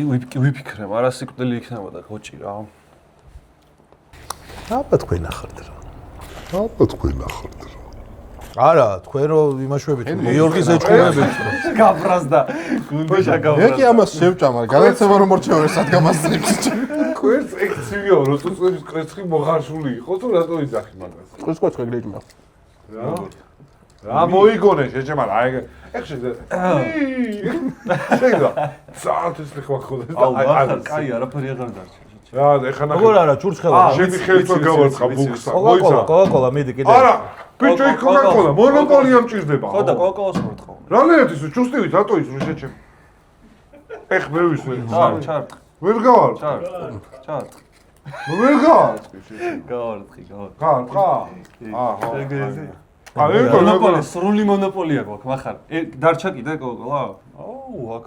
S2: ვიფიქრე, არა სიკვდილი იქნებოდა გოჭი რა.
S5: აბა თქვენ ახართ რა.
S3: აბა თქვენ ახართ რა.
S5: არა, თქვენ რო იმაშვებით, გიორგის ეჭკუებით.
S2: გაბრაზდა. გუნდიშა
S4: მე
S2: გაბრაზდა.
S4: კი ამას შევჭამარ, განაცემა რომ მორჩეორე სადგამასწრებს.
S1: კვერც ეგ ცივია, როცა წვერის კვერცხი მოხარშული იყო, თუ რატო იძახი მაგას?
S4: ყოც გეგრიჭმა.
S1: რა მოიგონე შეჭემა რა ეგ შეძე. შეგდა. საათის ხმა ხოდეს და
S2: აი, კაი, არაფერი აღარ დარჩა.
S1: რა, ეხლა ნახე.
S5: როგორ არა, ჩურცხელა.
S1: შენი ხელთვა გავარცხა ბუქსა.
S5: კოკაკოლა, კოკაკოლა მიდი კიდე.
S1: არა, ბიჭო, იქ კოკაკოლა, მონოპოლია მჭირდება.
S2: ხო და კოკაკოლას მორთხო.
S1: რა ლეათ ის ჩუსტივით რატო ის რო შეჭემ? ეხ მე ვისვე.
S2: ჩარტ.
S1: ვერ გავარცხ.
S2: ჩარტ.
S1: ვერ გავარცხ.
S2: გავართხი.
S1: ხა? აჰა. აი,
S2: მონოპოლია, სრული მონოპოლია გვაქვს, מחარ. დარჩა კიდე კოკაკოლა? აუ, აქ.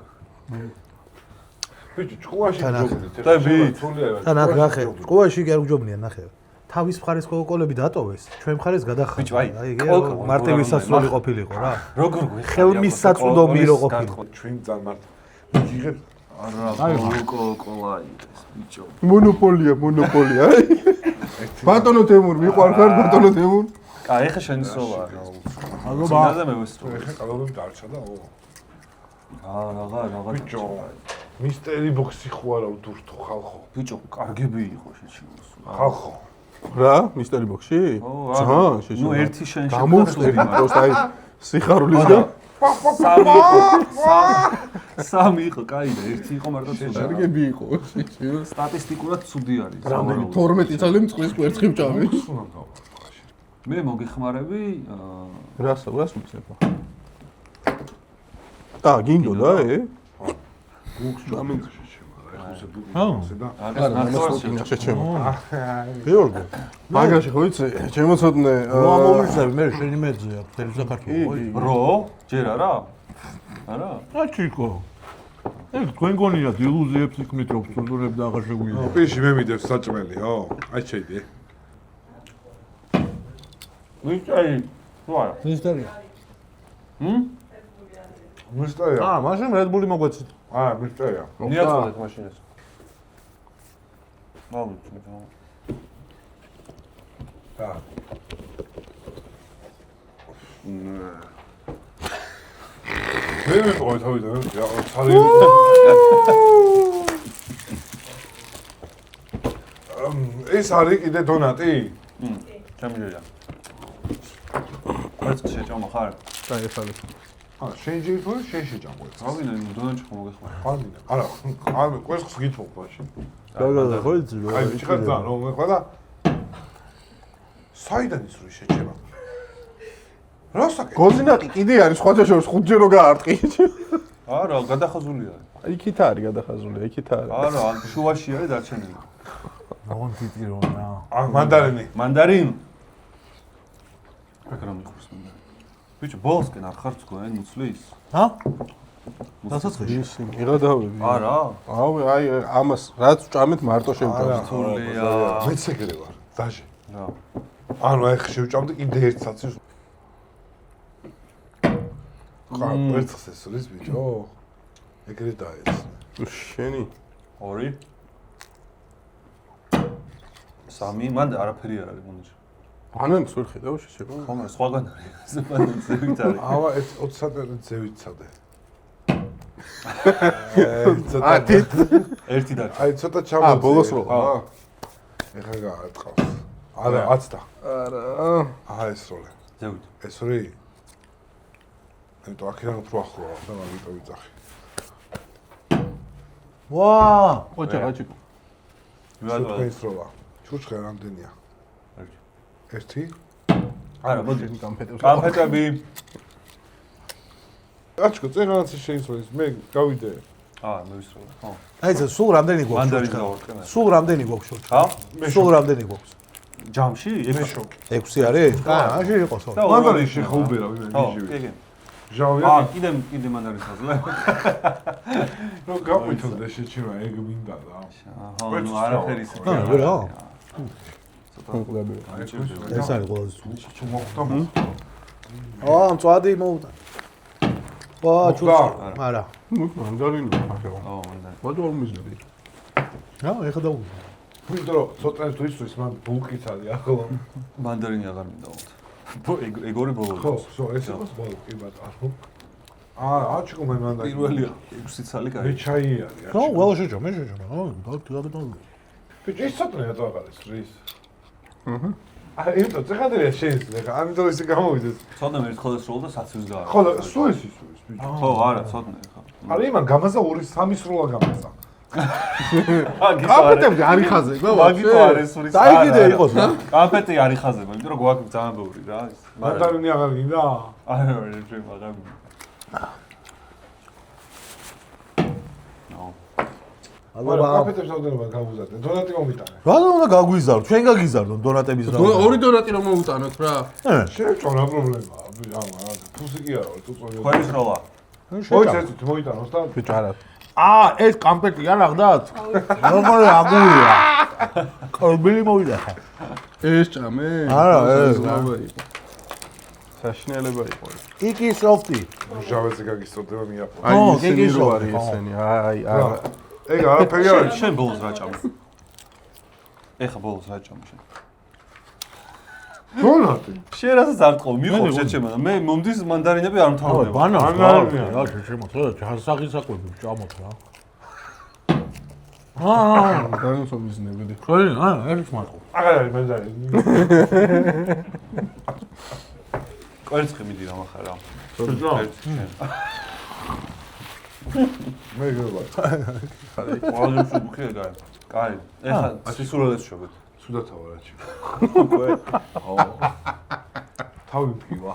S1: ბიჭო, ჭკუაში ჯობნით.
S2: დებით.
S5: თან აქ ნახე, ჭკუაში კი არ გჯობნია, ნახე. თავის მხარეს კოკაკოლები დატოვეს, ჩვენ მხარეს გადახარდა.
S2: ბიჭო, აი,
S5: მარტივისასრული ყოფილიყო რა.
S2: როგორ გვიხარ?
S5: ხელმისაწვდომი რო ყოფილიყო.
S1: ჩვენ წარმართ. იღებ
S2: არა, კოკაკოლა ის ბიჭო.
S4: მონოპოლია. ბატონო თემურ, მიყვარხარ ბატონო თემურ.
S2: კაი, ეხა შენი სოლა.
S5: ალბათ.
S2: ძინაზე მე ვესწრო.
S1: ეხა კალორიები დარჩა და ო.
S2: რაღაც.
S1: ბიჭო, მისტერი ბოქსი ხო არა უდურთო ხალხო.
S2: ბიჭო, კარგები იყო შეჩიოს.
S1: ხალხო.
S4: რა, მისტერი ბოქსი?
S2: ძმა,
S4: შეჩება.
S2: ნუ ერთი შენ
S4: გამოვსტერი პროსტ აი სიხარულისგან.
S2: სამი იყო, კაი და ერთი იყო მარტო ცუდი.
S4: კარგები იყო შეჩება.
S2: სტატისტიკურად ცუდი არის.
S4: რამდენი 12 წელი მწყლის კვერცხი ვჭამე.
S2: მე მოგეხმარები,
S4: რას უცნებო? გინდოდა
S1: ბუქს ჩამენდა შეჩემა რა ეხლა ესე ბუქს და
S4: არა შეჩება. გიორგი მაგაში ხო იცი ჩემოცოდნე
S5: რო ამომიწევი მე შენი მეძია თელი საქართველოს.
S2: რო? ჯერ არა? არა?
S5: აჩიკო. ეგ თქვენ გონიათ ილუზიებს იქმნით რომ ფსურდურებ და აღარ შეგვიძლია.
S1: პირში მე მიდევს საჭმელიო. აი შეიდი.
S2: მისტერი, თუ არა?
S5: მისტერი.
S1: მისტერია.
S5: მაშინ რედბული მოგვეცით.
S1: მისტერია.
S2: მიაწოდეთ მაშინას. მოვიწვი.
S1: მე მიყოი თავიდან რა ცალი. ეს არის კიდე დონატი?
S2: ჩემია. რაც შეჭამა ხარ?
S4: აი ეს არის.
S1: შენ ჯერ შენ შეჭამო ეს.
S2: რავინა, დონაჩი ხომ მოგეხმარა.
S1: ხანინა. არა, ამ კვერცხს გითხოვ მაშინ.
S5: გაგადა ხო იცი რა.
S1: აი, ჭირდა რომ მე ყველა საიდან ის რო შეჭება? რასაკეთე?
S4: გოზინაკი კიდე არის სხვათა შორის 5-ჯერ რო გაარტყი.
S2: არა, გადახაზული არის.
S4: იქით არის გადახაზული, იქით არის.
S2: არა, შუაში არის დარჩენილი.
S5: აღონ ფიტირონა.
S1: მანდარინი.
S2: მანდარინ. აკრა მიხოს მანდარინ. ბიჭო, ბოლსკენ არ ხარ თქვენ მუცლის?
S5: ჰა? დასაწყისში.
S4: ისი, მიღადავები.
S2: არა.
S4: აი ამას რაც ვჭამეთ მარტო შევჭამთ.
S2: თულია.
S1: მეც ეგრე ვარ. დაჟე.
S2: რა.
S1: ანუ აი შევჭამდი კიდე ერთ საცივს. კვერცხს ესურის ბიჭო. ეგრე დაეც.
S4: შენი
S2: ორი. სამი, მან არაფერი არ არის მონიჭი.
S4: ანანს ვერ ხედავ შეჩება.
S2: ხომ სხვაგან არის. ზებადან ზევით არის.
S1: ავა ეს 20 საათი ზევიცადე.
S2: ერთი დარჩა.
S1: აი ცოტა ჩამოწე.
S4: ბოლოს რო.
S1: ეხა გაარტყავს. არა, 10.
S4: არა.
S1: ეს როლე.
S2: ზევით.
S1: ეს რი. ამიტომ აქედან უფრო ახლოა და მაგიტო ვიძახი.
S5: ვა!
S4: ოჭა.
S2: რა
S1: ეს როლა. ჩურჩხე რამდენია? ერთი.
S2: არა, მოდი.
S4: გამფეტებს.
S2: გამფეტები.
S1: აჩქო, წერანაც შეიცვალეს. მე გავიდე.
S2: მე ვისროლა. ხო.
S5: აი ეს სულ რამდენი გვაქვს?
S2: მანდარინს გავარტყე.
S5: სულ რამდენი გვაქვს?
S2: ხა?
S5: სულ რამდენი გვაქვს?
S2: ჯამში?
S1: მე შოკი.
S3: 6 არის? მაშინ იყოს.
S1: მანდარი შეხუბერა ვინმე
S2: ხო,
S1: მიჟივე.
S2: კი.
S1: ჟავია.
S2: კიდე მანდარის ხაზლა.
S1: რო გამოიწოდე შეჩება ეგ მინდა და.
S2: ხო, ნუ არაფერი ისეთი.
S3: რა?
S4: კონკლები.
S3: ეს არის ყველაზე სულ.
S1: ჩუ მოხდა.
S3: მწვადი მოუდა. ვა, ჩუჩ. არა.
S4: მანდარინი ახლა.
S2: ო, მანდარი.
S4: ბოდო არ მიზნები.
S3: რა, ეხა დაუგო.
S1: ვიდრე რომ ცოტა თუ ისვის მან ბულკიც არის ახლა.
S2: მანდარინი აღარ მინდა ვთქვი. ეგორი ბოლო.
S1: ხო, ეს იყოს ბოლო კი ბატონო. აჩქო მე მანდარი.
S2: პირველია 6 წელი
S1: მე
S2: კაი.
S1: ჩაი არის.
S3: ხო, ველა შეჭო, მე შეჭო. გავდო.
S1: ბიჭი ის ცოტა რა დააღალეს რის. იმიტომ წახადერია შენს ხა ამიტომ ისე გამოვიდეს.
S2: ცოტა მე ერთხელ ეს როლ და საცივს გააკეთა.
S1: ხო, სულ ის ბიჭი.
S2: ხო, არა, ცოტა ხა.
S1: არა იმან გამაზა 2-3 სროლა გამაზა.
S4: კაპეტები არ იხაზე,
S2: მაგითო არის სურის.
S3: დაიგიდე იყოს რა.
S2: კაპეტი არ იხაზება, იმიტომ რომ გვაქვს ძალიან ბევრი რა ის.
S1: მანდარინი აღარ გინდა?
S2: არა, ჩვენ მაგამ.
S3: ალბათ
S1: კაფეთებს ავდენება გამუზადე. დონატი მომიტანე.
S3: რა უნდა გაგვიზარდო? ჩვენ გაგიზარდო დონატების რა.
S4: ორი დონატი რომ მოუტანოთ რა.
S1: შეჭო რა პრობლემაა? რა ფუსი კი არა, თუ წოდი.
S2: ხოლის როლა.
S1: მოიწესით მოიტანოს და
S4: ბიჭო არა.
S3: ეს კამპეტი არ აღდათ? როგორ აგურია? კორბილი მოვიდა.
S4: ეს ჭამე?
S3: არა, ეს
S4: ლავა იყო. საშინელება იყო.
S3: იკი სოფტი.
S1: ჟავეზე გაგისწორდება მიაფო.
S4: აი
S3: ხო,
S4: ისინი
S3: გიგის
S4: რო
S3: რო
S4: არის
S3: ხო.
S4: ესენი. აი, არა.
S1: ეგ არაფერი არ არის.
S2: შენ ბოლოს რა ჭამე? ეხა ბოლოს რა ჭამე შენ?
S1: დონატი.
S2: შენ რასაც არ თხოვ, მიყო შეჩემა და მე მომდის მანდარინები არ მთავრდება.
S3: ბანანს
S1: ბანანია.
S3: რა შეჩემოთ რა ჯანსაღისაკვები ჭამოთ რა.
S4: განსო მიზნებდი.
S3: ჩვენ ეს მარტო.
S1: აღარ არის მანდარინი.
S2: კვერცხი მიდი რა מחარ რა.
S1: მე გეუბნები.
S2: ყველა სუბხია გაი. კაი. ეხა სისულელეს შევეთ.
S1: სუდათა ვარაჩი.
S2: ხო.
S1: თავი მტკივა.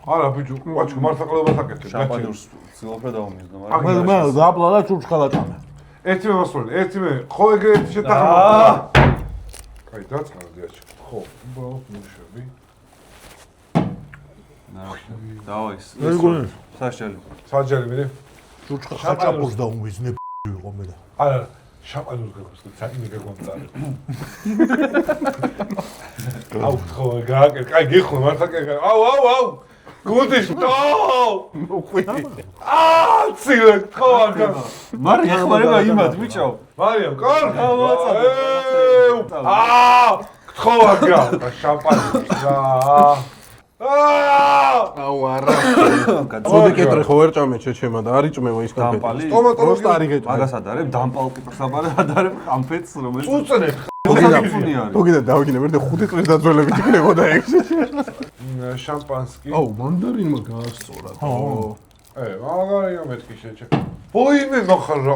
S1: არა ბიჭო, ვაჩქო მართლობას აკეთებ.
S2: შამპანურს ცილოფრა დავმიზნო, მაგრამ
S3: მე დაბლა და ჩურჩხელა ჭამე.
S1: ერთი მე მასწავლე, ერთი მე. ხო ეგრე ერთი შეთანხმება. კაი, დაწყალდი აჩქო. ხო, უბრალოდ მუშები.
S2: დავაის. საშელი.
S1: საჯარი მე.
S3: ჩურჩხე ხაჭაპურს დაუმიზნე იყო მე და.
S1: არა, შამპანურს გაგოს, საინე გაგონწარე. აუ, ხო, გააკეთე. კაი, გიხო, მართლა კაი. აუ. გუდიშ, ნო! მოყვი. ცილე, ხო, აგა.
S2: მარი ეხმარება იმად, ბიჭო.
S1: მარიამ, კარგი.
S2: მოაწადე.
S1: ხო, აგა. შამპანი რა.
S4: აუ არა. მოდი კეთრე ხო ვერ ჭამე შეჩემა და არ იჭმევა ის კაფე.
S2: დამპალი.
S1: სტომატოლოგი
S4: არ იგეჭმე.
S2: მაგას ადარებ, დამპალ კიპრსაბარე ადარებ ამფეთს, რომელიც
S1: უწნე.
S2: მოგინაფუნი არის.
S4: მოგინდა დავიგინე მე და 5 წლის დაძველებით იქნებოდა ეგ.
S1: შამპანსკი.
S4: აუ მანდარინმა გაასწორა. ხო.
S1: მაგარია მეთქი შეჭე. ბოიმე მოხარ რა.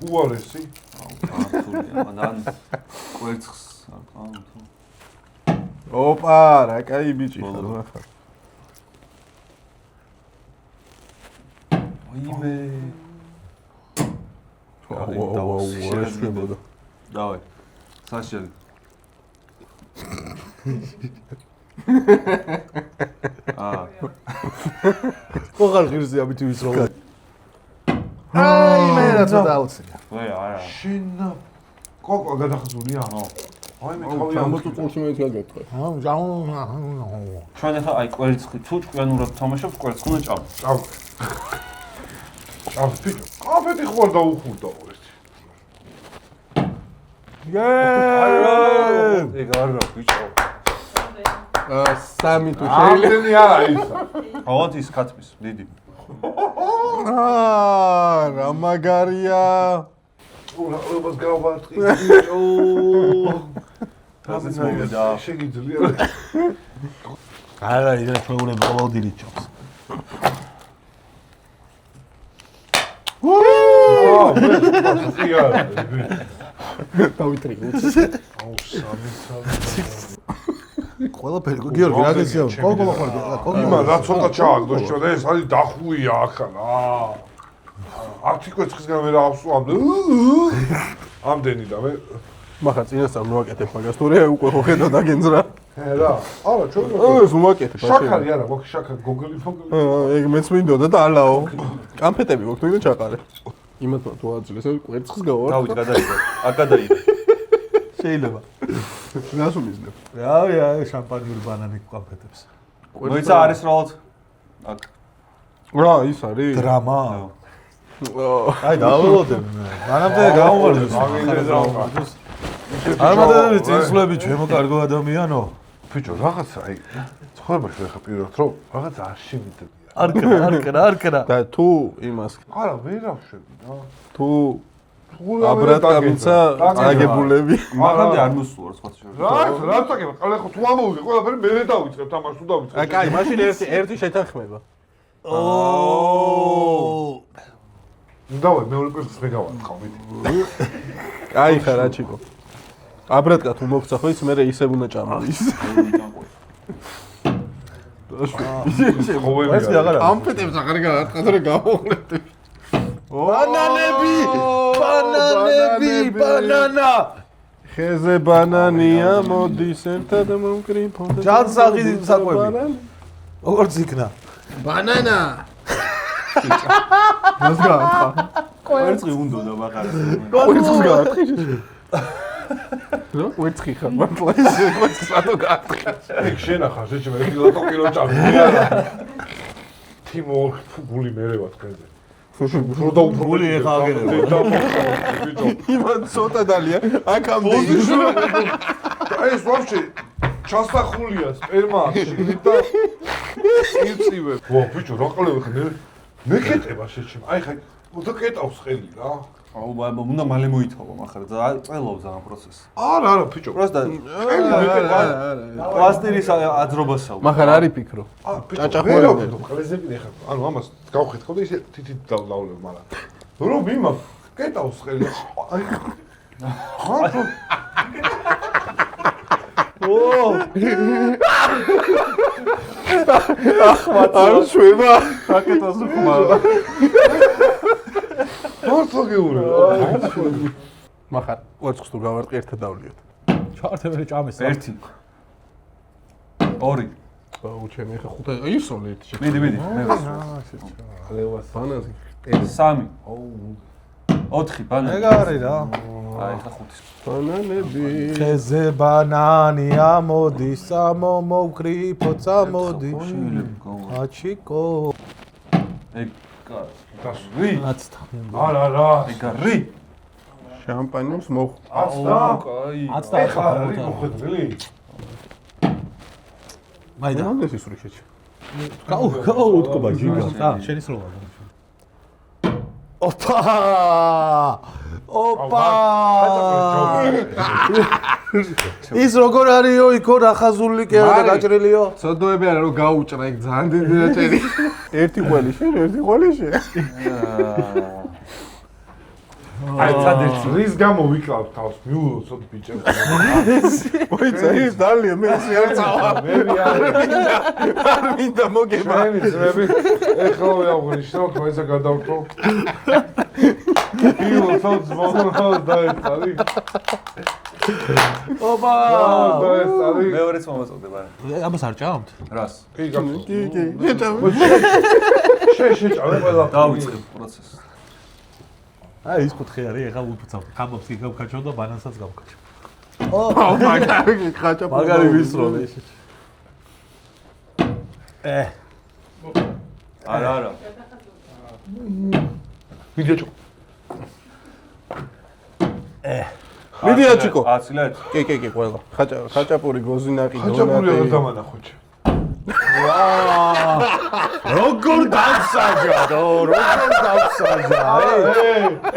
S1: უარესი.
S2: ართულია, მანდან კვერცხს აყავ თუ.
S4: ოპა, რა კაი ბიჭი ხარ.
S2: ვაიმე.
S4: აუ, ეს შეგოდა.
S2: დავაი. საშელი.
S3: ხოხარ ღირსი ამით ვისროლ. აი მე რა ცოტა აუცია.
S2: არა.
S1: შენ კოკო გადახაზულია? ხო. აი მე თავი
S4: ამოწუ წულში მე გაგეთქვა.
S2: ჩვენ ახლა აი კვერცხი თუ ჭკვიანურად თამაშობთ, კვერცხს უნდა ჭამ.
S1: ჭამ ბიჭო. კაფეთი ხო არ დაუხურდა ეს.
S2: ეგ არა ბიჭო.
S4: სამი თუ შეიძლება.
S1: ამდენი არა ისა.
S2: ავად ის კაცმის, დიდი.
S4: რა მაგარია.
S1: ურაყობას გავარტყი ბიჭო.
S2: რაზეც მოვიდა.
S1: შეგიძლია.
S3: არა, ის ჩვეულებრივ ყოველ დილით ჭამს.
S4: დავითრიგე.
S1: აუ სამი.
S3: ყველაფერი გიორგი რა გესია? კოკო
S1: იმან რა ცოტა ჩააგდოს ჩვენ ეს არის დახუია ახლა. არტი კვერცხისგან ვერ ავსვამდი. ამდენი და მე
S4: მაგა წინასწარ მოვაკეთებ მაგას თორე უკვე ხო ხედავ დაგენძრა
S1: რა არა ჩვენ
S4: ეს მოვაკეთებ
S1: შაქარი არა გვაქვს შაქარი გოგოლი
S4: ეგ მეც მინდოდა და ალაო კამფეტები გვაქვს თუნდაც ჩაყარე იმათმა თუ აძლეს კვერცხს გავარ
S2: დავით გადაიღე აქ გადაიღე
S5: შეიძლება
S4: რას უმიზნებ
S5: რავი აი შამპანიური ბანანი კამფეტებს
S2: მოიცა არის რა აქ
S4: რა ის არის
S5: დრამა აი დაველოდებ მანამდე გამოვარდეს არ მადლები წინსვლები ჩემო კარგო ადამიანო
S1: ბიჭო რაღაც აი ცხოვრებაში ხა პირობთ რომ რაღაც არ შევიდებია
S5: არ კრა
S4: და თუ იმას
S1: არა ვერ ავშვები რა
S4: თუ აბრატკამიცა აგებულები
S2: მაგამდე არ მოსულა სხვა შორის
S1: რა წაგება ყველა ხო თუ ამოვიდე ყველაფერი მერე დავიწყებ თამაშს თუ დავიწყებ
S4: აი კაი მაშინ ერთი შეთანხმება
S1: დავай მეორე კვირას მე გავაწყავ მიდი
S4: კაი ხარ აჩიკო აბრატკა თუ მოგცა ხო ის მე ისევ უნდა ჭამოს
S1: ეს
S5: აღარა
S4: ამფეტებს აღარ გააწყდა რა გამოვლეთ
S5: ბანანა
S4: ხეზე ბანანია მოდის ერთად მომკრიფონ
S5: ჯანსაღი საკვები როგორც იქნა
S4: ბანანა მას გაათხა
S2: კვერცხი უნდოდა მაგარას
S4: კვერცხს გაათხი რა კვერცხი ხარ მართლა ისე კვერცხს რატო გაათხა
S1: ეგ შენახა შეჭმე კილო ჭამი არა თიმო ფული მერე ვარ თქვენზე ფროდა
S5: ფული ეხა აგერება
S1: ბიჭო
S4: იმან ცოტა დალია აქამდე
S1: ეს ვაფშე ჩასახულია სპერმაში და იწივე ვა ბიჭო რა ყოლები ხარ მეკეტება შეჭმე აი ხა უთო კეტავს ხელი რა
S2: აუ ბაბა უნდა მალე მოითხოვო ახლა და წელობს ამ პროცესს
S1: არა ბიჭო
S2: პროსტა პლასტირის აძრობასაო
S4: მაგარ არის ფიქრო ჭაჭახურები
S1: ყლეზები ხარ ანუ ამას გავხეთქო და ისე თითით დავლევ მაგრამ რომ მიმა კეტავს ხელი აი ხარ
S4: არ შვება
S2: რაკეტას უხმარა
S1: ფორტო გეური
S4: მაგარ კვერცხს თუ გავარტყი ერთად დავლიოთ
S5: ჩარტები ჭამის
S2: ერთი ორი
S4: უჩემი ხა ხუთა ისოლე ერთი
S2: მიდი მე
S4: ბანანზე
S2: სამი ოთხი ბანანი
S5: ეგ არის რა
S2: აი ხა ხუთი
S4: ბანანები
S5: ხეზე ბანანი ამოდის ამომოვკრიფო წამოდი აჩიკო
S2: ეგ
S1: გასვი
S5: აცთა
S1: არა რა
S2: ეგ არი
S4: შამპანიოს მოხ
S1: აცდა
S2: კაი
S5: აცთა
S1: ეხლა არის მოხდილი
S5: მაიდა
S4: ბანანეს ისური შეჭი
S5: გაუ უთქობა ჯიგა და შენი სროლა ოპა ის როგორ არისო იქო ნახაზული კი არა გაჭრილიო
S4: ცოდოები არა რომ გაუჭრა ეგ ძალიან დიდი რაჭერი ერთი ყველი შენ ერთი ყველი შენ
S1: აი წადერც რის გამო ვიკლავ თავს მიულოცოთ ბიჭებს
S4: მოიცა ის დალია მე ისე არ წავა
S1: მე
S4: არ მინდა მოგება
S1: შენი ძრები ეხლა ვიაღნიშნო თქვენსა გადავთო მიულოცოთ ზმონოს დაეცალი
S5: ოპა
S1: დაეცალი
S2: მეორეც მომაწოდება
S5: ამას არ ჭამთ
S2: რას
S1: კი გახსოვს
S4: კი შეჭამე
S1: შეჭამე ყველა
S2: დავიწყებ პროცესს
S5: აი ის კუთხე არის ეხლა უწავ ხამობს იქ გავკაჩო და ბანანსაც გავკაჩო
S4: მაგარი ხაჭა
S5: მაგარი ვისროლე ისე
S2: არა
S1: ვიდეო
S4: მიდი აჩიკო
S2: აცილეთ
S4: კი ყველა ხაჭაპური გოზინაყი
S1: ხაჭაპური არ დამანახოჩე
S5: როგორ დავსაჯადო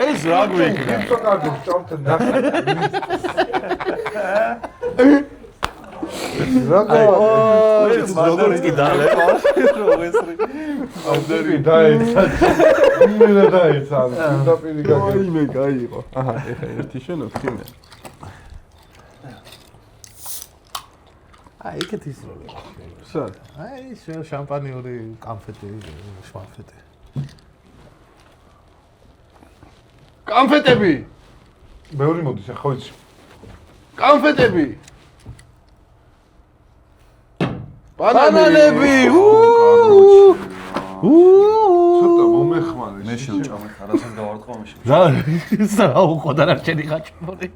S5: ეს რა გვიქნა
S1: ის კარგო ჭამთან
S5: ეს როგორ კიდალე
S1: ამდენი დაეცა იმენა დაეცა და პირი გაგე
S4: აიმე გაიყო აჰა ეხა ერთი შენო ხიმე
S5: აი ეგეთი ისროლე
S4: სად
S5: აი შამპანიური კამფეტი შმაფეტი
S4: კამფეტები
S1: მეორე მოდის ახლა ვიცი
S4: კანფეტები.
S5: ბანანები.
S1: ცოტა მომეხმარე.
S2: მე შევჭამე, არასდროს გავარტყო მე.
S5: რა რა უყოდა რჩენი ხაჭაპური.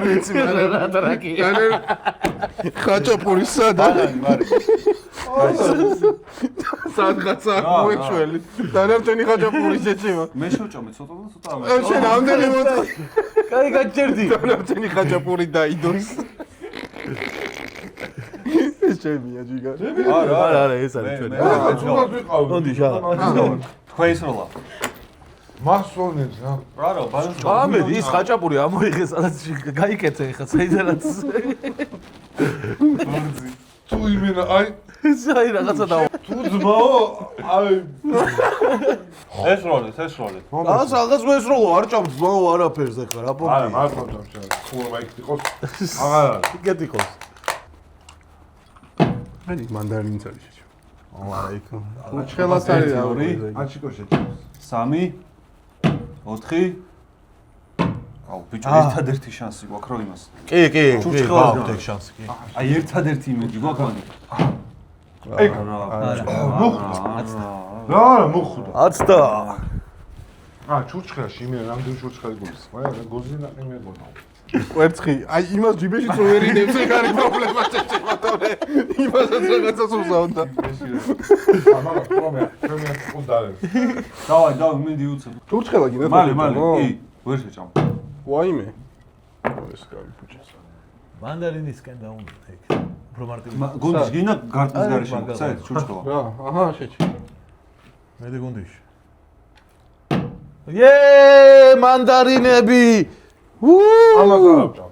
S5: ვიცი რა რაკი.
S4: ხაჭაპური სადაა? სადღაცა მოეჩველი. დანარჩენი ხაჭაპური შეჭიმა.
S2: მე შევჭამე ცოტა და ცოტა ამე.
S4: შენ ამდენი მოწ.
S5: კაი გაჭერდი.
S4: დანარჩენი ხაჭაპური დაიდოს. ჩემია ჯიგა.
S5: არა ეს არის ჩვენი.
S1: ცუდად ვიყავი.
S5: მოდი შა.
S2: თქვენს როლა.
S1: მასონებს რა.
S2: რა ბალანს
S5: ამედი ის ხაჭაპური ამოიღე სადაც გაიკეთე ხა საიდანაც.
S1: თუ იმენა აი
S5: საი რაღაცა და
S1: თუ ძმაო აი
S2: ეს როლი.
S5: რაღაც მესროლო არ ჭამს ძმაო არაფერს ახლა რა
S1: არა
S5: პონტი.
S1: მართლა ჩამჩა. ხულა მაიქ იყოს. აღარა.
S5: იგეთ იყოს.
S4: მენი მანდარინიც არის შეჭი.
S5: არა იქ.
S4: უჩხელას არის რა.
S1: აჩიკო შეჭამს.
S2: 3 4 აუ ბიჭო ერთადერთი შანსი გვაქვს რომ იმას.
S5: კი,
S2: ჩურჩხელას
S5: გაქვთ
S2: გავა.
S5: ეგ შანსი კი.
S2: აი ერთადერთი იმედი გვაქვს მანდ.
S1: ეგ რა მოხდა.
S5: 10 და
S1: ჩურჩხელაში იმენ რამდენი ჩურჩხელი გულის. მაგრამ გოზინა იმენ გონა.
S4: კვერცხი, აი იმას ჯიბეში წოვერინებს ეგ არის პრობლემა შეჭება თორე. იმასაც რაღაცას უზავდა.
S1: მაგრამ პრობლემა ჩემი ხუნდარებს.
S2: დავაი მინდი უცებ.
S4: ჩურჩხელა გინდა?
S2: მალე კი ვერ შეჭამ.
S4: ვაიმე. ეს კარი ბუჭეს.
S5: მანდარინისკენ დაუნდა ეგ. უფრო მარტივი.
S2: გუნდის გინდა გარტნის გარეშე მოგცეთ ჩურჩხელა.
S4: რა, აჰა, შეჭი.
S5: მედი გუნდიში. მანდარინები.
S1: ამას არ ვჭამ.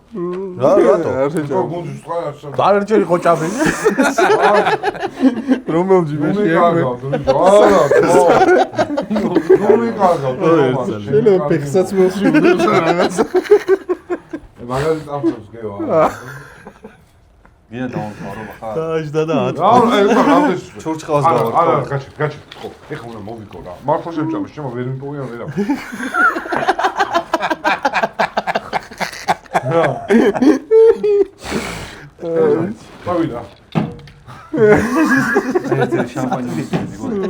S5: რა რატო?
S4: არ შეჭი.
S1: გუნდის წყალს
S5: დარჩენი ხოჭამი.
S4: რომელ ჯიბეში
S1: არა.
S4: შეიძლება ფეხსაც მოსვიდეს რაღაცა.
S1: მაგალითად ამბობს გეო.
S2: გინდა დავამთავრო ხარ.
S5: დაჟდა და
S1: რა ეს
S2: ჩურჩხელას
S1: არა,
S2: გავარტყო.
S1: გაჩი, ხო. ეხლა უნდა მოვიკო რა. მართლა შემჭამე, შემო ვერ მიპოვია ვერა. რა. გავიდა.
S2: ეს შამპანი მისმენდი გონდა.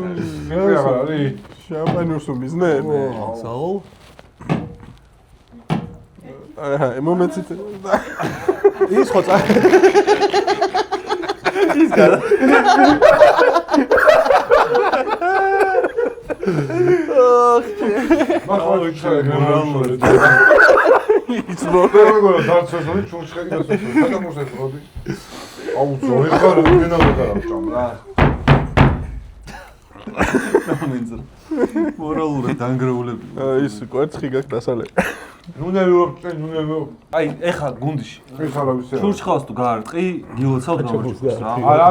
S1: რა არის?
S4: შამპანი უსუმიზნე?
S5: საულ
S4: აჰა, მომეცით.
S5: ის ხო წა ის გარა
S1: მართლა ვიჩარე გრამული.
S4: ის რო
S1: როგორ დარწესონი ჩურჩხელი გასწრებს. სადა მოსეწოდი. აუ ზოი ხარ ვინა გადავჭამ რა.
S2: მინძ. მორალურად დანგრეულები.
S4: ის კვერცხი გაქვს დასალე.
S1: ნუნე ვიორწე, ნუნე ვიორ.
S2: აი ეხა გუნდიში.
S1: ეს არავის არა.
S2: ჩურჩხელას თუ გაარტყი, გილოცავ გამარჯვებს რა.
S1: არა,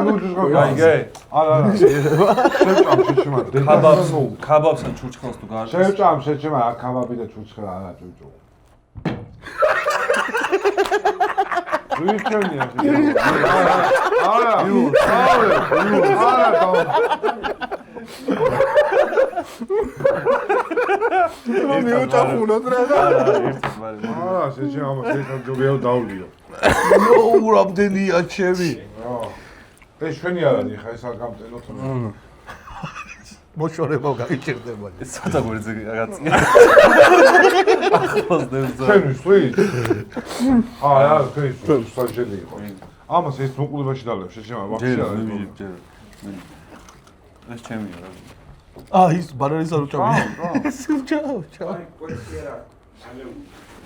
S1: გუნდის გაგა.
S2: გაიგე?
S1: არა. შეჭამ შეჭმა.
S2: ქაბაბს ან ჩურჩხელას თუ გაარტყი.
S1: შეჭამ შეჭმა, არ ქაბაბი და ჩურჩხელა არა ჭუჭუ. ვიჩენია. არა.
S4: მიუჭახუნოთ რა.
S1: არა, შეჭამ ამას ეხლა ჯობია დავლიო.
S5: ნო რამდენია ჩემი.
S1: ეს ჩვენი არ არის ხა ეს არ გამწენოთ.
S5: მოშორება გაიჭირდება.
S2: სადა გვერდზე გაგაწია. ახლოს დევზა.
S1: ჩვენ ვისვით? არა, ჩვენ საჯელი იყო. ამას ეს მოყოლებაში დალევ, შეჭამ ვახში
S2: ჯერ
S1: არის.
S2: ჯერ. ეს ჩემია რა.
S5: ის ბანანის არ უჭამი. უჭაო.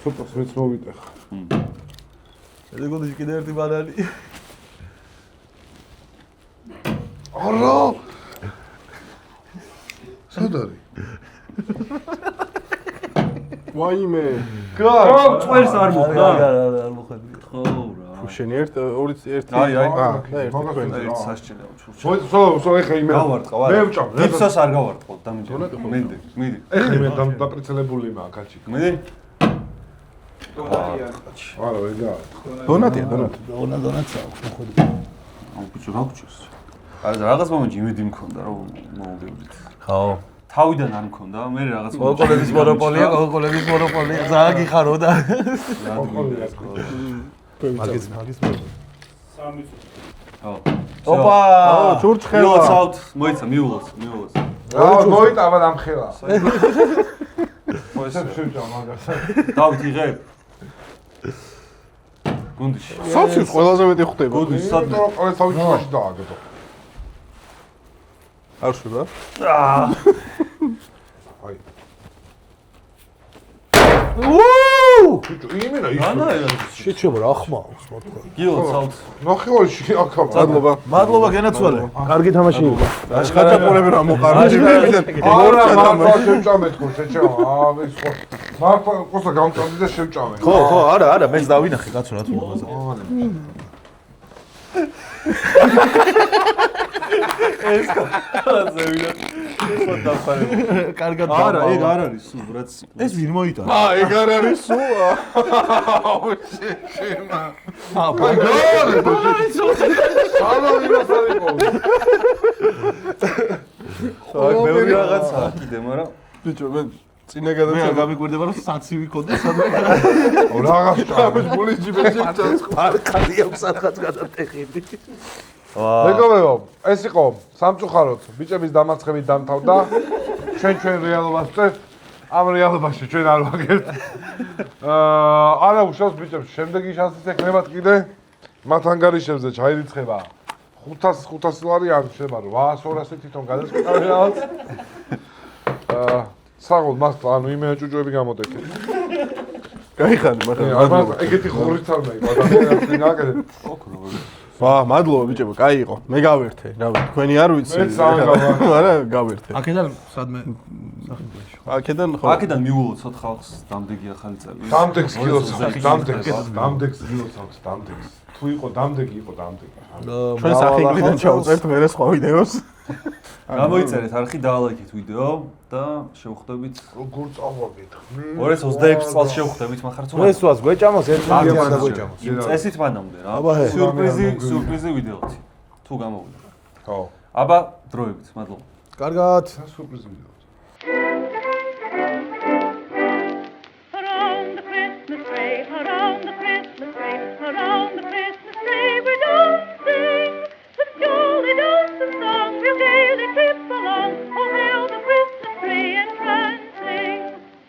S1: სუპერს მეც მოვიტეხ.
S5: ეს გონდი კიდე ერთი ბანანი.
S1: არა. სად არის?
S4: ვაიმე.
S2: წვერს არ მოხდა.
S5: არ მოხდა.
S2: ხო რა.
S4: შენ ერთი
S2: აი,
S4: და
S2: ერთ სასჭირია ჩურჩხელა.
S1: სო ეხა იმენ.
S2: გავარტყავ არა.
S1: მე ვჭამ.
S2: გიფსას არ გავარტყავ დამიჯერე. მიდი.
S1: ეხა იმენ დაპრიცელებული მაგ კაჩი.
S2: მიდი.
S1: არა, ვეგა.
S4: დონატია.
S5: დონატსა მოხდა.
S2: აუ ბიჭო რა გჭირს? არა რაღაც მომენტში იმედი მქონდა რომ მოვიდეთ.
S5: ხო.
S2: თავიდან არ მქონდა, მე რაღაც
S5: კოლკოლების მონოპოლია, კოლკოლების მონოპოლია. ძალიან გიხარო და
S3: მაგის
S5: ოპა!
S4: ჩურჩხელა.
S2: მიულოს აუთ, მოიცა მიულოს.
S1: მოიტავა დამხელა.
S2: ხო ეს დავით იღებ. გუნდში.
S4: საცივს ყველაზე მეტი ხვდება.
S2: გუნდში სადმე.
S1: ყოველ თავში დააგებო.
S4: არ შვება?
S1: აი.
S5: უუ!
S1: იმენა ის.
S3: შეჩემო რა ხმაურს მოთქვა.
S2: გიულოს აუთ.
S1: ნახევარში აქა.
S4: მადლობა.
S5: მადლობა გენაცვალე. კარგი თამაში იყო.
S4: აშხატაპურები რა მოყარდი მიდან.
S1: არა, მართლა შევჭამეთ ხო, შეჭამა. ის ხო. მართლა ყოსა გამწამდი და შევჭამე.
S5: ხო, არა, მეც დავინახე კაცო რა თქმა უნდა.
S2: ეს ყველაზე ვიდა. ხო დაფარებ.
S5: კარგად
S2: არა, ეგ არ არის სულ, რაც
S5: ეს ვინ მოიტანა?
S4: ეგ არ არის სულა.
S1: სანამ იმას არ იყო.
S2: აი ბევრი რაღაცაა კიდე, მაგრამ
S4: ბიჭო, მე წინა
S5: მე
S4: გადაცემა
S5: არ გამიკვირდება რომ საცივი ქონდა სადმე.
S1: რაღაც ჭამე.
S4: გული ჯიბეში ჩანს.
S5: არქადი აქვს სადღაც გადატეხილი.
S1: მეგობრებო, ეს იყო სამწუხაროდ ბიჭების დამარცხებით დამთავრდა. ჩვენ რეალობას ვწერთ. ამ რეალობაში ჩვენ არ ვაგებთ. არა უშავს ბიჭებს, შემდეგი შანსიც ექნებათ კიდე. მათ ანგარიშებზე ჩაირიცხება 500 ლარი ან შეიძლება 800-200 თვითონ გადასკვნარი რაღაც. საღოლ მასლა, ანუ იმენა ჭუჭუები გამოდეკეთ.
S4: გაიხანი მაგრამ.
S1: მაგრამ ეგეთი ხორით არ მეიყვა და მე აკეთებ.
S4: მადლობა ბიჭებო, კაი იყო. მე გავერთე, რავი, თქვენი არ ვიცი.
S1: მეც სამგავართ.
S4: არა, გავერთე.
S5: აქედან სადმე
S4: აქედან ხო.
S2: აქედან მიულოცოთ ხალხს დამდეგი ახალი წელი.
S1: დამდეგს გილოცავთ, დამდეგს გილოცავთ, დამდეგს. თუ იყო დამდეგი, იყო დამდეგი.
S4: ჩვენ სახინგლიდან ჩავწერთ მერე სხვა ვიდეოს.
S2: გამოიწერეთ არხი, დაალაიქეთ ვიდეო და შევხვდებით
S1: როგორ წავაგეთ?
S2: 2026 წელს შევხვდებით מחარც უნდა.
S3: ესვას გვეჭამოს ერთ ვიდეოს და გვეჭამოს.
S2: წესით მანამდე რა.
S3: აბა, ჰე.
S2: სიურპრიზი ვიდეოთი. თუ გამოვიდა.
S1: ხო.
S2: აბა დროებით, მადლობა.
S3: კარგად.
S1: სიურპრიზი ვიდეო.